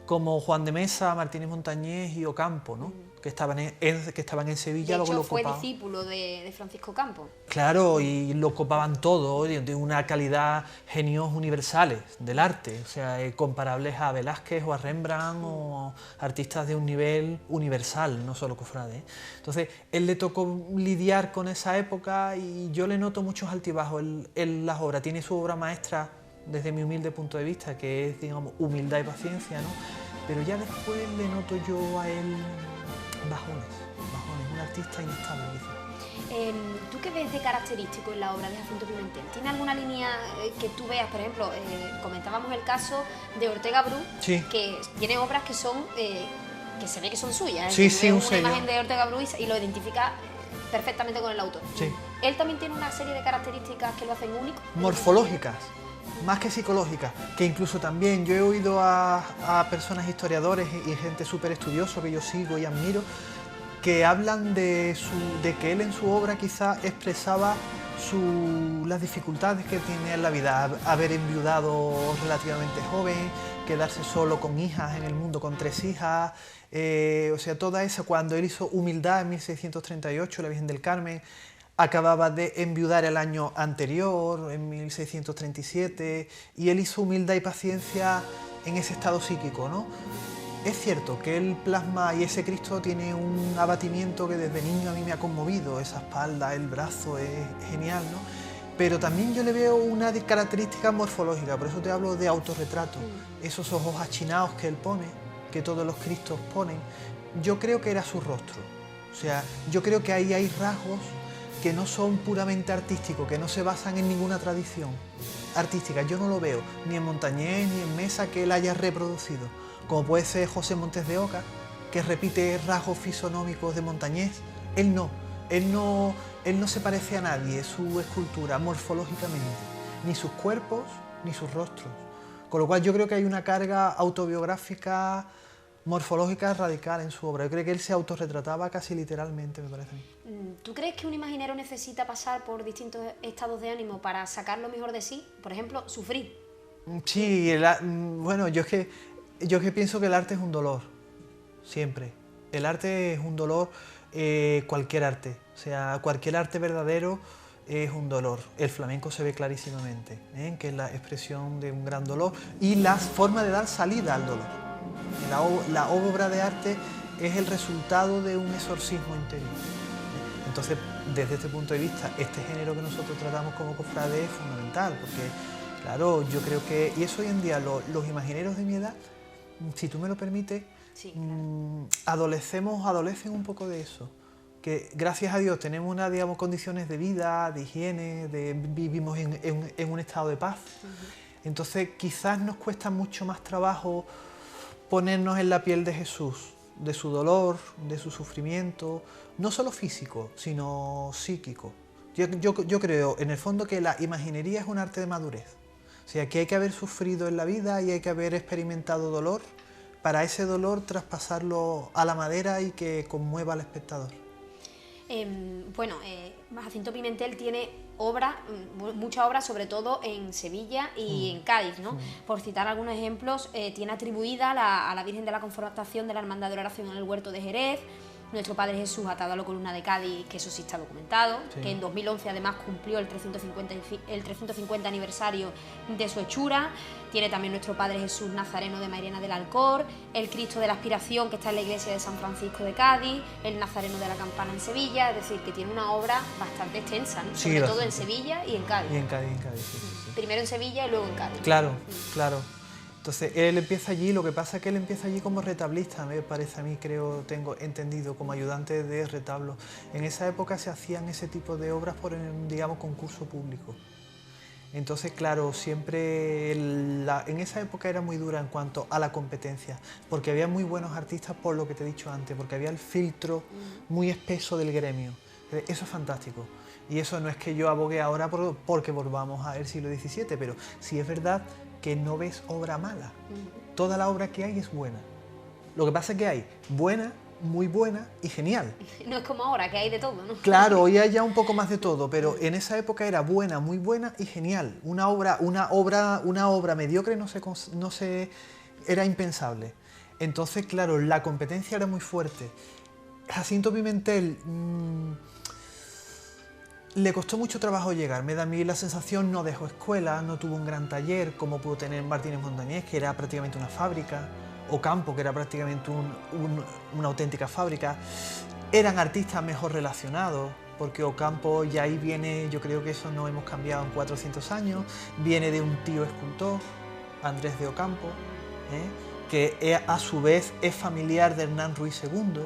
como Juan de Mesa, Martínez Montañés y Ocampo, ¿no? que estaban en Sevilla. De hecho, luego fue discípulo de Francisco Campo. Claro, y lo copaban todo, de una calidad, genios universales del arte, o sea, comparables a Velázquez o a Rembrandt o artistas de un nivel universal, no solo cofrade, ¿eh? Entonces, él le tocó lidiar con esa época y yo le noto muchos altibajos en las obras. Tiene su obra maestra, desde mi humilde punto de vista, que es, digamos, humildad y paciencia, ¿no? Pero ya después le noto yo a él bajones, un artista inestable, quizá. ¿Tú qué ves de característico en la obra de Jacinto Pimentel? ¿Tiene alguna línea que tú veas? Por ejemplo, comentábamos el caso de Ortega Bru, sí, que tiene obras que son que se ve que son suyas. Sí, sí, una imagen de Ortega Bru y lo identifica perfectamente con el autor. Sí. Él también tiene una serie de características que lo hacen único. Morfológicas, más que psicológicas, que incluso también yo he oído a personas historiadores y gente súper estudiosa que yo sigo y admiro, que hablan de que él en su obra quizá expresaba las dificultades que tiene en la vida, haber enviudado relativamente joven, quedarse solo con hijas en el mundo, con 3 hijas, o sea, toda esa, cuando él hizo Humildad en 1638, la Virgen del Carmen, acababa de enviudar el año anterior, en 1637, y él hizo Humildad y Paciencia en ese estado psíquico, ¿no? Es cierto que él plasma, y ese Cristo tiene un abatimiento que desde niño a mí me ha conmovido, esa espalda, el brazo, es genial, ¿no? Pero también yo le veo una característica morfológica, por eso te hablo de autorretrato, esos ojos achinados que él pone, que todos los Cristos ponen, yo creo que era su rostro, o sea, yo creo que ahí hay rasgos que no son puramente artísticos, que no se basan en ninguna tradición artística, yo no lo veo, ni en Montañés ni en Mesa que él haya reproducido, como puede ser José Montes de Oca, que repite rasgos fisonómicos de Montañés. Él no se parece a nadie, su escultura, morfológicamente, ni sus cuerpos, ni sus rostros. Con lo cual yo creo que hay una carga autobiográfica, morfológica radical en su obra. Yo creo que él se autorretrataba casi literalmente, me parece a mí. ¿Tú crees que un imaginero necesita pasar por distintos estados de ánimo para sacar lo mejor de sí? Por ejemplo, sufrir. Sí, bueno, yo es que pienso que el arte es un dolor, siempre. El arte es un dolor, cualquier arte, o sea, cualquier arte verdadero es un dolor. El flamenco se ve clarísimamente, que es la expresión de un gran dolor y la forma de dar salida al dolor. La obra de arte es el resultado de un exorcismo interior. Entonces, desde este punto de vista, este género que nosotros tratamos como cofrade es fundamental, porque, claro, yo creo que, y eso hoy en día, los imagineros de mi edad, si tú me lo permites, sí, claro, adolecen un poco de eso, que gracias a Dios tenemos unas, digamos, condiciones de vida, de higiene, vivimos en un estado de paz. Entonces quizás nos cuesta mucho más trabajo ponernos en la piel de Jesús, de su dolor, de su sufrimiento, no solo físico, sino psíquico. Yo creo, en el fondo, que la imaginería es un arte de madurez. O sea, que hay que haber sufrido en la vida y hay que haber experimentado dolor para ese dolor traspasarlo a la madera y que conmueva al espectador. Jacinto Pimentel tiene mucha obra, sobre todo en Sevilla y en Cádiz, ¿no? Por citar algunos ejemplos, tiene atribuida a la Virgen de la Confortación de la Hermandad de Oración en el Huerto de Jerez, Nuestro Padre Jesús atado a la columna de Cádiz, que eso sí está documentado, sí, que en 2011 además cumplió el 350 aniversario de su hechura. Tiene también Nuestro Padre Jesús Nazareno de Mairena del Alcor, el Cristo de la Aspiración, que está en la iglesia de San Francisco de Cádiz, el Nazareno de la Campana en Sevilla, es decir, que tiene una obra bastante extensa, ¿no? Sí, sobre todo en Sevilla y en Cádiz. Y en Cádiz, sí. Primero en Sevilla y luego en Cádiz. Claro, claro. Entonces, él empieza allí, lo que pasa es que él empieza allí como retablista, me parece a mí, tengo entendido, como ayudante de retablo. En esa época se hacían ese tipo de obras por, digamos, concurso público. Entonces, claro, siempre en esa época era muy dura en cuanto a la competencia, porque había muy buenos artistas, por lo que te he dicho antes, porque había el filtro muy espeso del gremio. Eso es fantástico. Y eso no es que yo abogue ahora porque volvamos al siglo XVII, pero sí es verdad que no ves obra mala. Toda la obra que hay es buena. Lo que pasa es que hay buena, muy buena y genial. No es como ahora, que hay de todo, ¿no? Claro, hoy hay ya un poco más de todo, pero en esa época era buena, muy buena y genial. Una obra mediocre era impensable. Entonces, claro, la competencia era muy fuerte. Jacinto Pimentel le costó mucho trabajo llegar, me da a mí la sensación, no dejó escuela, no tuvo un gran taller como pudo tener Martínez Montañés, que era prácticamente una fábrica, Ocampo, que era prácticamente una auténtica fábrica. Eran artistas mejor relacionados, porque Ocampo ya ahí viene, yo creo que eso no hemos cambiado en 400 años, viene de un tío escultor, Andrés de Ocampo, que a su vez es familiar de Hernán Ruiz II,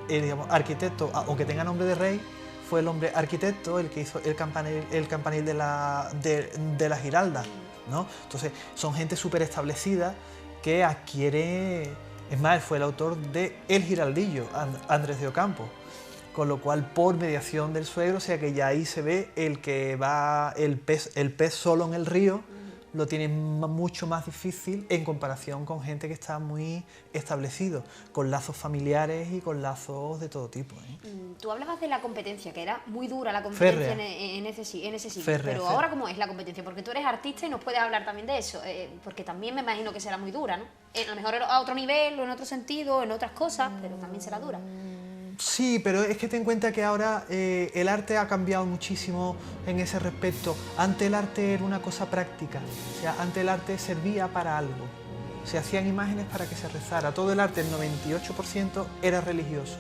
digamos, arquitecto, aunque tenga nombre de rey, fue el hombre arquitecto el que hizo el campanil de la Giralda, ¿no? Entonces, son gente súper establecida que adquiere... Es más, fue el autor de El Giraldillo, Andrés de Ocampo, con lo cual, por mediación del suegro, o sea que ya ahí se ve el pez solo en el río, lo tienen mucho más difícil en comparación con gente que está muy establecido, con lazos familiares y con lazos de todo tipo, ¿eh? Tú hablabas de la competencia, que era muy dura la competencia en ese sitio, pero ahora ¿cómo es la competencia? Porque tú eres artista y nos puedes hablar también de eso, porque también me imagino que será muy dura, ¿no? A lo mejor a otro nivel o en otro sentido, en otras cosas, pero también será dura. Sí, pero es que ten en cuenta que ahora el arte ha cambiado muchísimo en ese respecto. Antes el arte era una cosa práctica, o sea, antes el arte servía para algo. Se hacían imágenes para que se rezara. Todo el arte, el 98%, era religioso.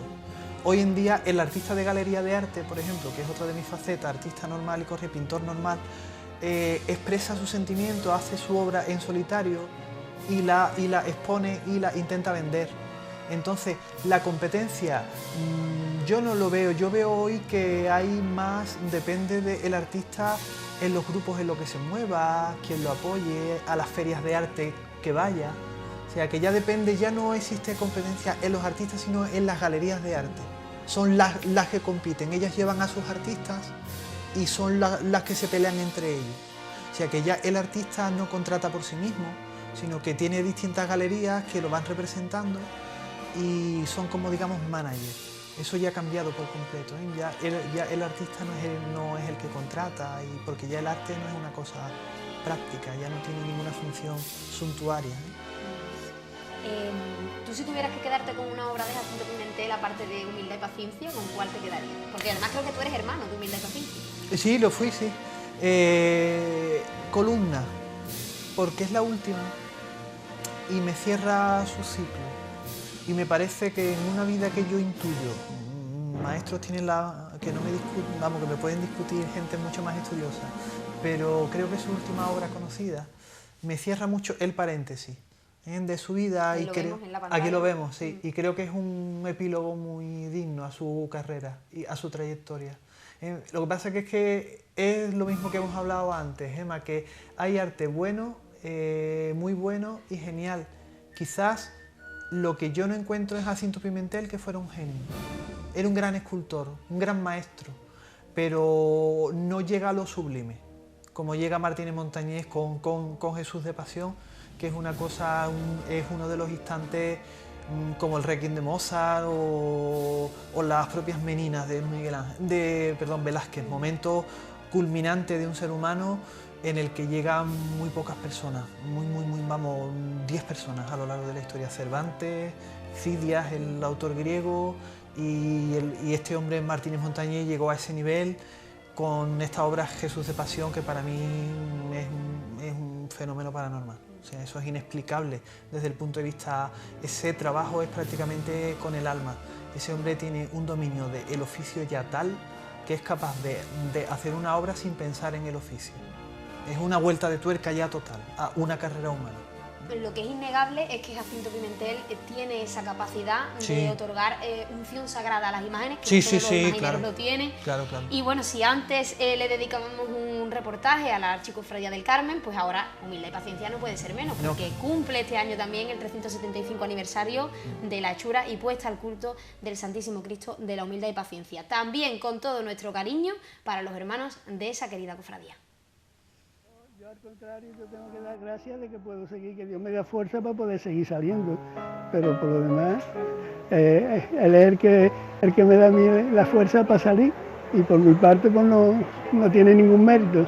Hoy en día el artista de galería de arte, por ejemplo, que es otra de mis facetas, artista normal y corre, pintor normal, expresa su sentimiento, hace su obra en solitario y la expone y la intenta vender. Entonces, la competencia, yo no lo veo. Yo veo hoy que hay más, depende del artista en los grupos en los que se mueva, quien lo apoye, a las ferias de arte que vaya. O sea, que ya depende, ya no existe competencia en los artistas, sino en las galerías de arte. Son las que compiten, ellas llevan a sus artistas y son las que se pelean entre ellos. O sea, que ya el artista no contrata por sí mismo, sino que tiene distintas galerías que lo van representando y son como, digamos, managers. Eso ya ha cambiado por completo, ¿eh? Ya el artista no es el que contrata, y porque ya el arte no es una cosa práctica, ya no tiene ninguna función suntuaria, ¿eh? Tú, si tuvieras que quedarte con una obra de Jacinto Pimentel, aparte de Humildad y Paciencia, ¿con cuál te quedarías? Porque además creo que tú eres hermano de Humildad y Paciencia. Sí, lo fui, sí. Columna, porque es la última y me cierra su ciclo. Y me parece que en una vida que yo intuyo, maestros tienen que no me discuten, vamos, que me pueden discutir gente mucho más estudiosa, pero creo que su última obra conocida me cierra mucho el paréntesis de su vida. Ahí y lo creo, vemos en la pantalla. aquí lo vemos, sí, y creo que es un epílogo muy digno a su carrera y a su trayectoria. Lo que pasa es que es lo mismo que hemos hablado antes, Gemma, que hay arte bueno, muy bueno y genial. Quizás lo que yo no encuentro es Jacinto Pimentel, que fuera un genio. Era un gran escultor, un gran maestro, pero no llega a lo sublime, como llega Martínez Montañés con Jesús de Pasión, que es una cosa, es uno de los instantes como el Requiem de Mozart o las propias Meninas de Velázquez, momento culminante de un ser humano en el que llegan muy pocas personas, vamos, 10 personas a lo largo de la historia. Cervantes, Fidias, el autor griego, y este hombre, Martínez Montañés, llegó a ese nivel con esta obra Jesús de Pasión, que para mí es un fenómeno paranormal. O sea, eso es inexplicable desde el punto de vista, ese trabajo es prácticamente con el alma. Ese hombre tiene un dominio del oficio ya tal que es capaz de hacer una obra sin pensar en el oficio. Es una vuelta de tuerca ya total a una carrera humana. Lo que es innegable es que Jacinto Pimentel tiene esa capacidad de otorgar unción sagrada a las imágenes, que todos los imagineros lo tienen. Claro. Y bueno, si antes le dedicábamos un reportaje a la Archicofradía del Carmen, pues ahora Humildad y Paciencia no puede ser menos, porque cumple este año también el 375 aniversario de la hechura y puesta al culto del Santísimo Cristo de la Humildad y Paciencia. También con todo nuestro cariño para los hermanos de esa querida cofradía. Yo al contrario, yo tengo que dar gracias de que puedo seguir, que Dios me da fuerza para poder seguir saliendo, pero por lo demás, Él es el que me da a mí la fuerza para salir, y por mi parte pues no tiene ningún mérito.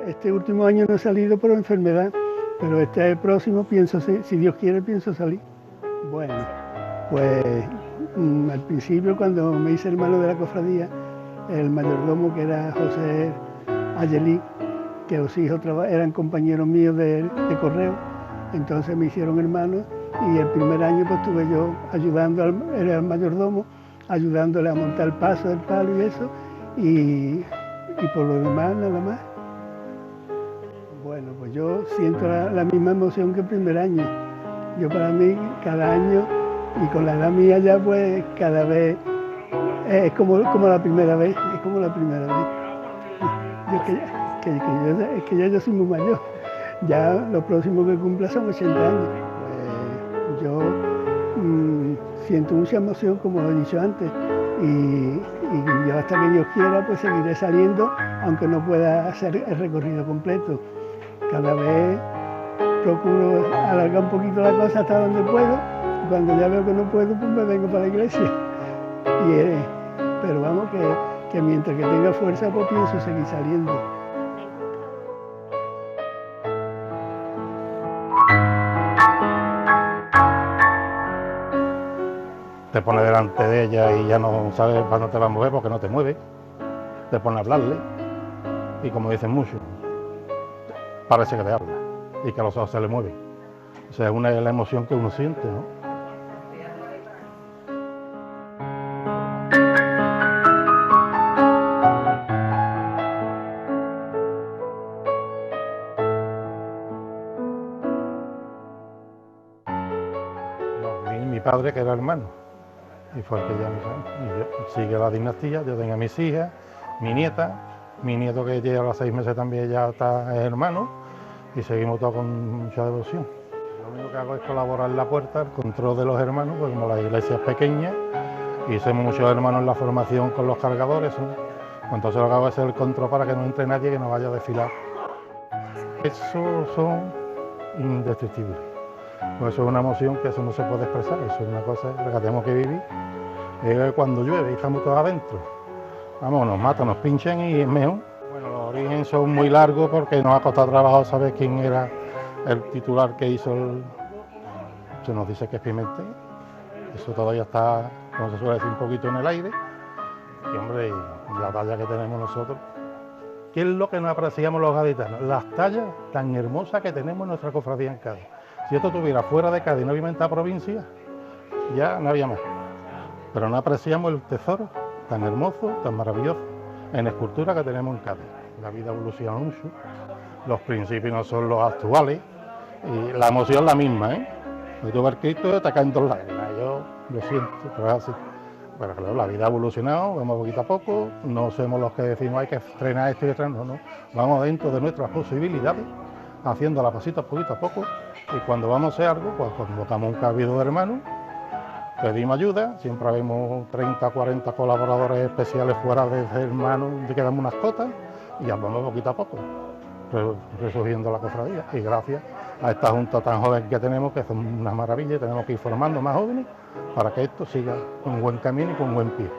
Este último año no he salido por enfermedad, pero este próximo pienso, si Dios quiere, pienso salir. Bueno, pues al principio, cuando me hice hermano de la cofradía, el mayordomo, que era José Ayelí, que los hijos eran compañeros míos de correo, entonces me hicieron hermano, y el primer año pues estuve yo ayudando, era el mayordomo, ayudándole a montar el paso, el palo y eso, y por lo demás nada más. Bueno, pues yo siento la misma emoción que el primer año. Yo, para mí, cada año, y con la edad mía ya, pues cada vez es como la primera vez, es como la primera vez. Es que ya yo soy muy mayor, ya lo próximo que cumpla son 80 años. Pues yo siento mucha emoción, como he dicho antes, y yo hasta que Dios quiera pues seguiré saliendo, aunque no pueda hacer el recorrido completo. Cada vez procuro alargar un poquito la cosa hasta donde puedo, y cuando ya veo que no puedo, pues me vengo para la iglesia. Pero vamos, que mientras que tenga fuerza, pues pienso seguir saliendo. Te pones delante de ella y ya no sabes cuándo te va a mover porque no te mueve. Te pones a hablarle y, como dicen muchos, parece que te habla y que a los ojos se le mueven. O sea, es la emoción que uno siente, ¿no? Mi padre, que era hermano, y fue el que ya sigue la dinastía. Yo tengo a mis hijas, mi nieto que lleva los 6 meses también ya está, es hermano, y seguimos todos con mucha devoción. Lo único que hago es colaborar en la puerta, el control de los hermanos, porque como la iglesia es pequeña y somos muchos hermanos en la formación con los cargadores, ¿no? Entonces lo que hago es el control para que no entre nadie que no vaya a desfilar. Eso son indescriptibles. Pues eso es una emoción que eso no se puede expresar, eso es una cosa que tenemos que vivir. Cuando llueve y estamos todos adentro, vamos, nos matan, nos pinchan y es mejor. Bueno, los orígenes son muy largos porque nos ha costado trabajo saber quién era el titular que hizo Se nos dice que es Pimentel, eso todavía está, como se suele decir, un poquito en el aire. Y hombre, la talla que tenemos nosotros. ¿Qué es lo que nos apreciamos los gaditanos? Las tallas tan hermosas que tenemos en nuestra cofradía en Cádiz. Si esto estuviera fuera de Cádiz, no hubiera en esta provincia, ya no había más. Pero no apreciamos el tesoro tan hermoso, tan maravilloso, en escultura que tenemos en Cádiz. La vida evoluciona mucho, los principios no son los actuales, y la emoción es la misma, ¿eh? Cuando tú ves Cristo te caen 2 lágrimas, yo lo siento, pero es así. Bueno, claro, la vida ha evolucionado, vamos poquito a poco, no somos los que decimos hay que frenar esto y frenar, no, vamos dentro de nuestras posibilidades, haciendo la pasita poquito a poco, y cuando vamos a hacer algo, pues convocamos un cabildo de hermanos, pedimos ayuda, siempre habemos 30 o 40 colaboradores especiales fuera de hermanos, que damos unas cotas, y ya vamos poquito a poco, resurgiendo la cofradía, y gracias a esta junta tan joven que tenemos, que son una maravilla, tenemos que ir formando más jóvenes, para que esto siga con buen camino y con buen pie.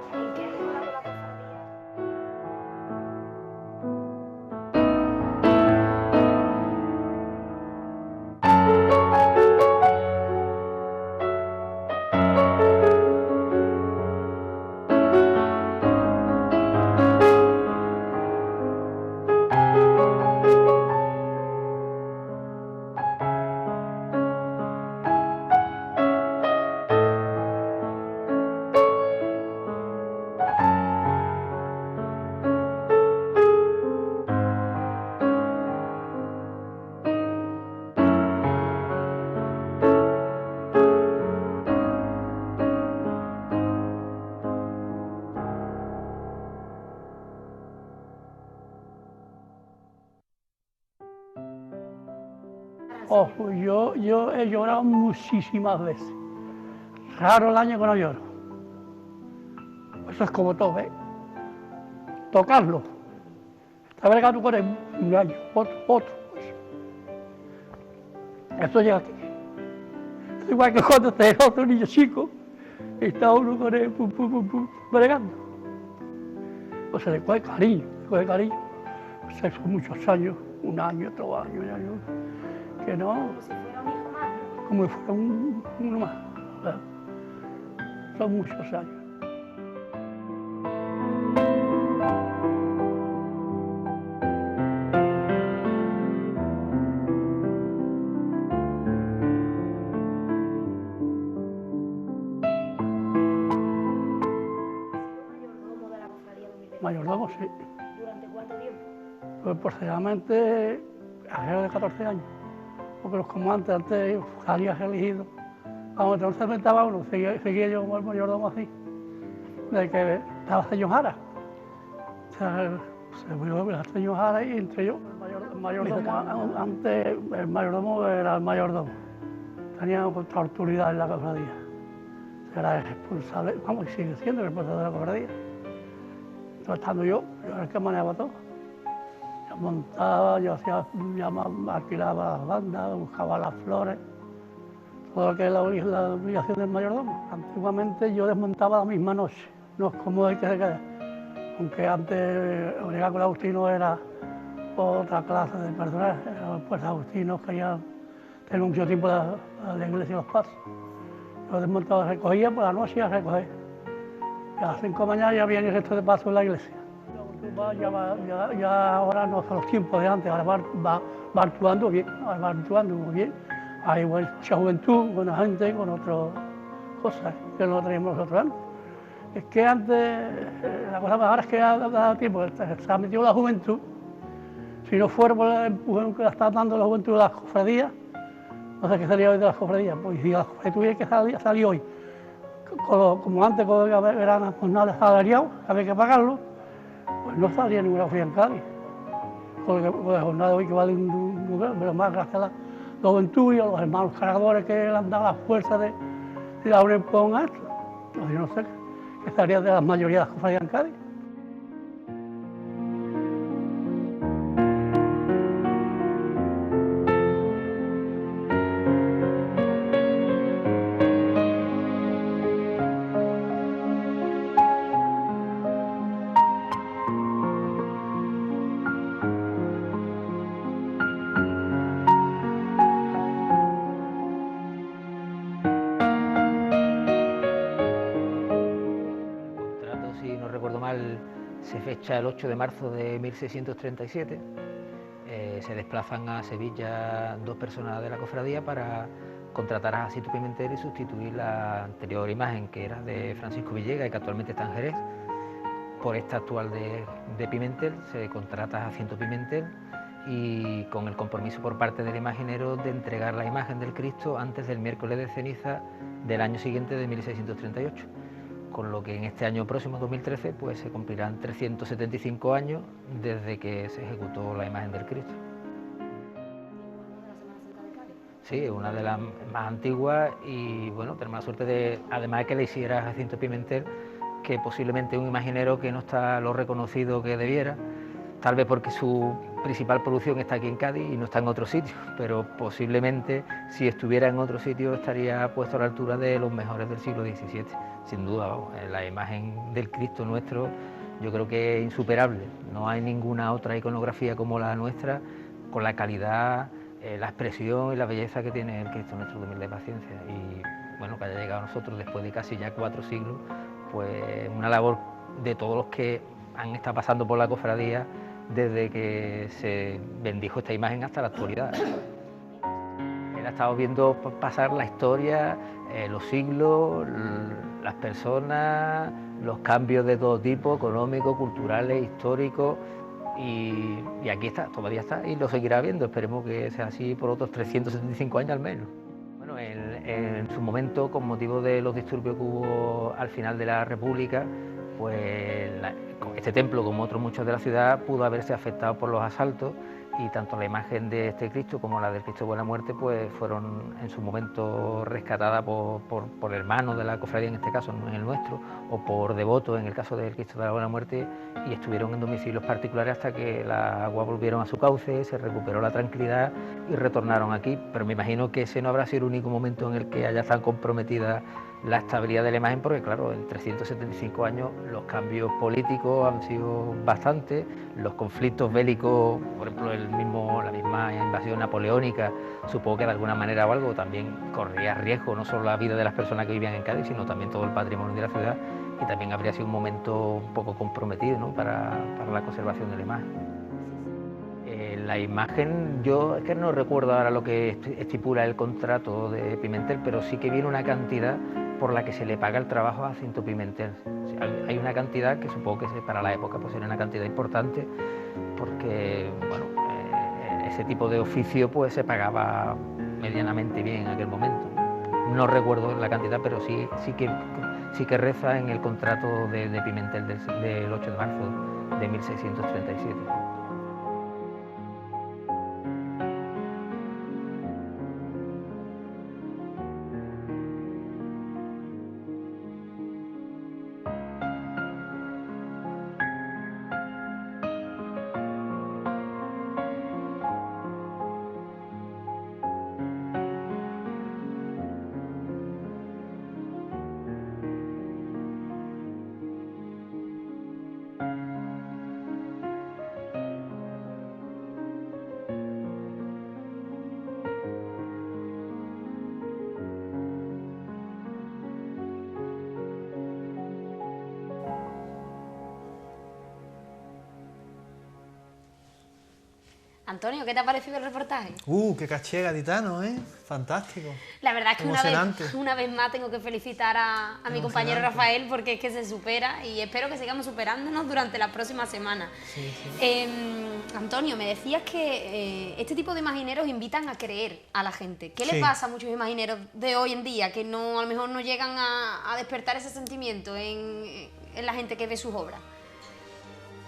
Oh, yo he llorado muchísimas veces. Raro el año que no lloro. Eso es como todo, ¿eh? Tocarlo. Está bregando con él un año, otro. Eso llega aquí. Es igual que cuando te deja otro niño chico y está uno con él bregando. Pues se le coge cariño, Pues son muchos años, un año, otro año, que no. Como si fuera un hijo más. Como si fuera uno más. ¿Verdad? Son muchos años. Mayordomo, sí. ¿Durante cuánto tiempo? Pues aproximadamente alrededor de 14 años. Porque como antes salías elegido. Cuando entonces me estaba uno, seguía yo como el mayordomo así. De que estaba señor Jara. O sea, se murió el señor Jara y entré yo. El mayordomo, antes el mayordomo era el mayordomo. Tenía otra autoridad en la cofradía. era el responsable, vamos, y sigue siendo el responsable de la cofradía. Entonces, estando yo era el que manejaba todo. Yo montaba, yo alquilaba las bandas, buscaba las flores, todo lo que es la obligación del mayordomo. Antiguamente yo desmontaba la misma noche, no es como el que se queda. Aunque antes el oráculo agustino era otra clase de personal, pues agustinos que ya tenían mucho tiempo la iglesia y los pasos. Yo desmontaba, recogía por la noche y a recoger. Y a las 5 de la mañana ya había el resto de pasos en la iglesia. Ya ahora no son los tiempos de antes, ahora va actuando bien, Hay mucha juventud, buena gente, con otras cosas que no teníamos nosotros antes. Es que antes, la cosa mejor es que ha tiempo, se ha metido la juventud. Si no fuera por el empujón que le está dando la juventud de las cofradías, no sé qué sería hoy de las cofradías. Pues si la cofradía tuviera que salir hoy, como antes, cuando eran jornales salariados, había que pagarlo, pues no salía ninguna cofradía en Cádiz. Porque la jornada de hoy que vale un lugar, pero más gracias a la juventud y a los hermanos cargadores que le han dado la fuerza de dar un empujón a esto. Yo no sé qué sería de la mayoría de las cofradías en Cádiz. Se fecha el 8 de marzo de 1637, se desplazan a Sevilla 2 personas de la cofradía para contratar a Jacinto Pimentel y sustituir la anterior imagen, que era de Francisco Villegas y que actualmente está en Jerez. Por esta actual de Pimentel se contrata a Jacinto Pimentel y con el compromiso por parte del imaginero de entregar la imagen del Cristo antes del miércoles de ceniza del año siguiente de 1638. Con lo que en este año próximo, 2013, pues se cumplirán 375 años desde que se ejecutó la imagen del Cristo. Sí, es una de las más antiguas y bueno, tenemos la suerte de, además de que le hiciera Jacinto Pimentel, que posiblemente un imaginero que no está lo reconocido que debiera, tal vez porque su principal producción está aquí en Cádiz y no está en otro sitio, pero posiblemente si estuviera en otro sitio estaría puesto a la altura de los mejores del siglo XVII. Sin duda, vamos, la imagen del Cristo nuestro yo creo que es insuperable. No hay ninguna otra iconografía como la nuestra, con la calidad, la expresión y la belleza que tiene el Cristo nuestro de humilde paciencia. Y bueno, que haya llegado a nosotros después de casi ya 4 siglos, pues una labor de todos los que han estado pasando por la cofradía desde que se bendijo esta imagen hasta la actualidad. Él ha estado viendo pasar la historia, los siglos, las personas, los cambios de todo tipo, económicos, culturales, históricos, y aquí está, todavía está, y lo seguirá viendo. Esperemos que sea así por otros 375 años al menos. Bueno, en su momento, con motivo de los disturbios que hubo al final de la República, pues este templo, como otros muchos de la ciudad, pudo haberse afectado por los asaltos, y tanto la imagen de este Cristo como la del Cristo de Buena Muerte pues fueron en su momento rescatadas por hermanos de la cofradía, en este caso, no en el nuestro, o por devotos en el caso del Cristo de la Buena Muerte, y estuvieron en domicilios particulares hasta que las aguas volvieron a su cauce, se recuperó la tranquilidad y retornaron aquí. Pero me imagino que ese no habrá sido el único momento en el que haya tan comprometida la estabilidad de la imagen, porque claro, en 375 años los cambios políticos han sido bastantes, los conflictos bélicos, por ejemplo la misma invasión napoleónica, supongo que de alguna manera o algo también corría riesgo no solo la vida de las personas que vivían en Cádiz, sino también todo el patrimonio de la ciudad, y también habría sido un momento un poco comprometido, ¿no?, para la conservación de la imagen. La imagen, yo es que no recuerdo ahora lo que estipula el contrato de Pimentel, pero sí que viene una cantidad por la que se le paga el trabajo a Jacinto Pimentel. O sea, hay una cantidad que supongo que para la época pues era una cantidad importante, porque bueno, ese tipo de oficio pues se pagaba medianamente bien en aquel momento. No recuerdo la cantidad, pero sí que reza en el contrato de Pimentel del 8 de marzo de 1637. Antonio, ¿qué te ha parecido el reportaje? Qué caché gaditano, ¿eh? Fantástico. La verdad es que Emocionante. una vez más tengo que felicitar a mi compañero Rafael porque es que se supera y espero que sigamos superándonos durante las próximas semanas. Sí, sí. Antonio, me decías que este tipo de imagineros invitan a creer a la gente. ¿Qué le pasa a muchos imagineros de hoy en día que no, a lo mejor no llegan a despertar ese sentimiento en la gente que ve sus obras?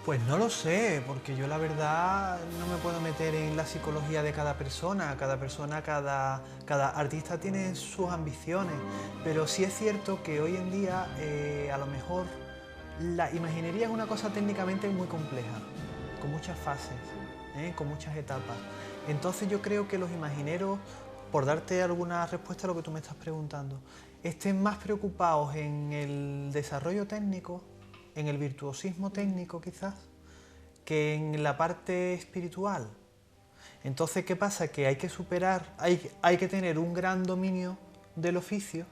Pues no lo sé, porque yo la verdad no me puedo meter en la psicología de cada persona. Cada artista tiene sus ambiciones, pero sí es cierto que hoy en día a lo mejor la imaginería es una cosa técnicamente muy compleja, con muchas fases, con muchas etapas. Entonces yo creo que los imagineros, por darte alguna respuesta a lo que tú me estás preguntando, estén más preocupados en el desarrollo técnico, en el virtuosismo técnico quizás, que en la parte espiritual. Entonces, ¿qué pasa? Que hay que superar, hay que tener un gran dominio del oficio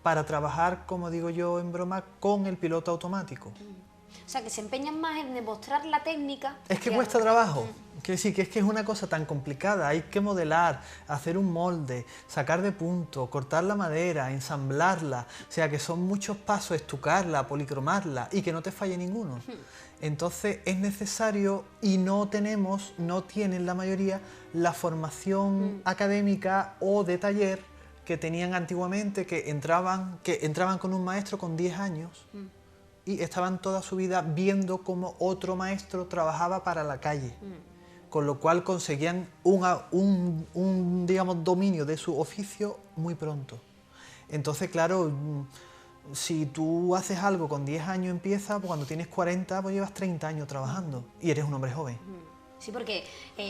para trabajar, como digo yo en broma, con el piloto automático. O sea, que se empeñan más en demostrar la técnica. Es que cuesta trabajo. Quiero decir que es una cosa tan complicada. Hay que modelar, hacer un molde, sacar de punto, cortar la madera, ensamblarla. O sea, que son muchos pasos, estucarla, policromarla y que no te falle ninguno. Entonces es necesario y no tienen la mayoría la formación académica o de taller que tenían antiguamente, que entraban con un maestro con 10 años. Y estaban toda su vida viendo cómo otro maestro trabajaba para la calle, con lo cual conseguían un digamos, dominio de su oficio muy pronto. Entonces, claro, si tú haces algo con 10 años empieza, pues cuando tienes 40, pues llevas 30 años trabajando y eres un hombre joven. Sí, porque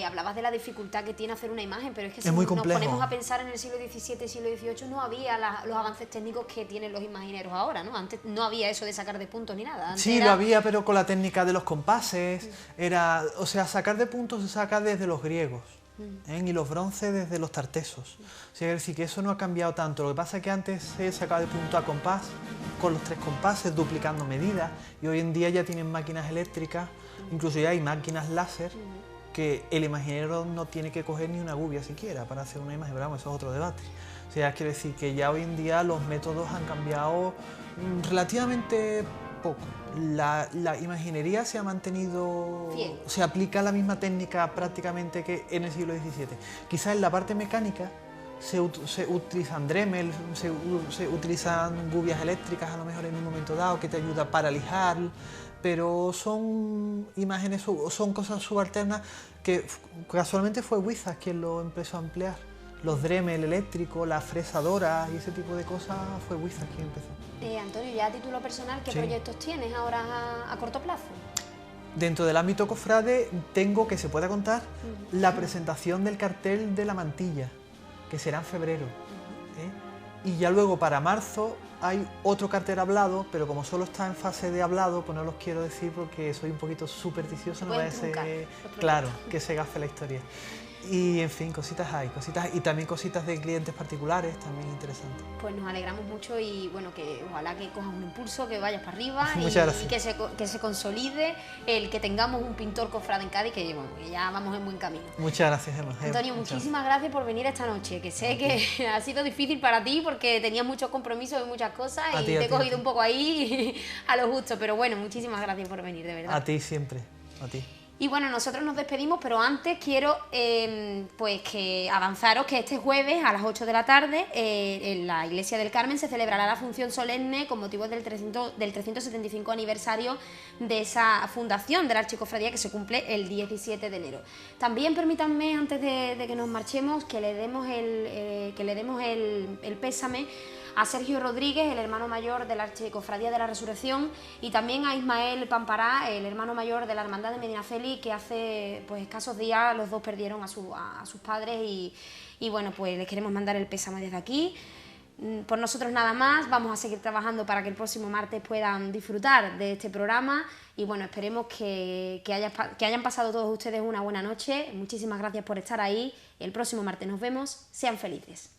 hablabas de la dificultad que tiene hacer una imagen, pero es que si muy nos complejo. ponemos a pensar en el siglo XVII y siglo XVIII no había los avances técnicos que tienen los imagineros ahora, ¿no? Antes no había eso de sacar de puntos ni nada. Antes Sí, lo había, pero con la técnica de los compases. O sea, sacar de puntos se saca desde los griegos. Y los bronces desde los tartesos. O sea, es decir, que eso no ha cambiado tanto. Lo que pasa es que antes se sacaba de punto a compás, con los 3 compases, duplicando medidas, y hoy en día ya tienen máquinas eléctricas, incluso ya hay máquinas láser, que el imaginero no tiene que coger ni una gubia siquiera para hacer una imagen, pero vamos, eso es otro debate. O sea, quiero decir que ya hoy en día los métodos han cambiado relativamente poco. La imaginería se ha mantenido, se aplica la misma técnica prácticamente que en el siglo XVII. Quizás en la parte mecánica se utilizan Dremel, se utilizan gubias eléctricas a lo mejor en un momento dado que te ayuda para lijar, pero son imágenes, son cosas subalternas que casualmente fue Wizard quien lo empezó a emplear. Los Dremel eléctricos, las fresadoras y ese tipo de cosas fue Wizard quien empezó. Antonio, ya a título personal, ¿qué proyectos tienes ahora a corto plazo? Dentro del ámbito cofrade tengo, que se pueda contar, la presentación del cartel de la mantilla, que será en febrero. Y ya luego para marzo hay otro cartel hablado, pero como solo está en fase de hablado, pues no los quiero decir porque soy un poquito supersticioso, no vaya a ser, claro, que se gafe la historia. Y en fin, cositas hay, y también cositas de clientes particulares, también interesantes. Pues nos alegramos mucho y bueno, que ojalá que cojas un impulso, que vayas para arriba y que se consolide el que tengamos un pintor cofrade en Cádiz, que, bueno, que ya vamos en buen camino. Muchas gracias, Gemma. Antonio, muchísimas gracias por venir esta noche, que sé que ha sido difícil para ti porque tenías muchos compromisos y muchas cosas y te he cogido un poco ahí a lo justo, pero bueno, muchísimas gracias por venir, de verdad. A ti siempre, a ti. Y bueno, nosotros nos despedimos, pero antes quiero pues que avanzaros que este jueves a las 8 de la tarde en la Iglesia del Carmen se celebrará la función solemne con motivo del 375 aniversario de esa fundación de la Archicofradía que se cumple el 17 de enero. También permítanme, antes de que nos marchemos, que le demos el pésame a Sergio Rodríguez, el hermano mayor de la Archicofradía de la Resurrección, y también a Ismael Pampará, el hermano mayor de la Hermandad de Medinaceli, que hace pues escasos días los dos perdieron a sus padres y bueno, pues les queremos mandar el pésame desde aquí. Por nosotros nada más, vamos a seguir trabajando para que el próximo martes puedan disfrutar de este programa y bueno, esperemos que hayan pasado todos ustedes una buena noche. Muchísimas gracias por estar ahí. El próximo martes nos vemos. Sean felices.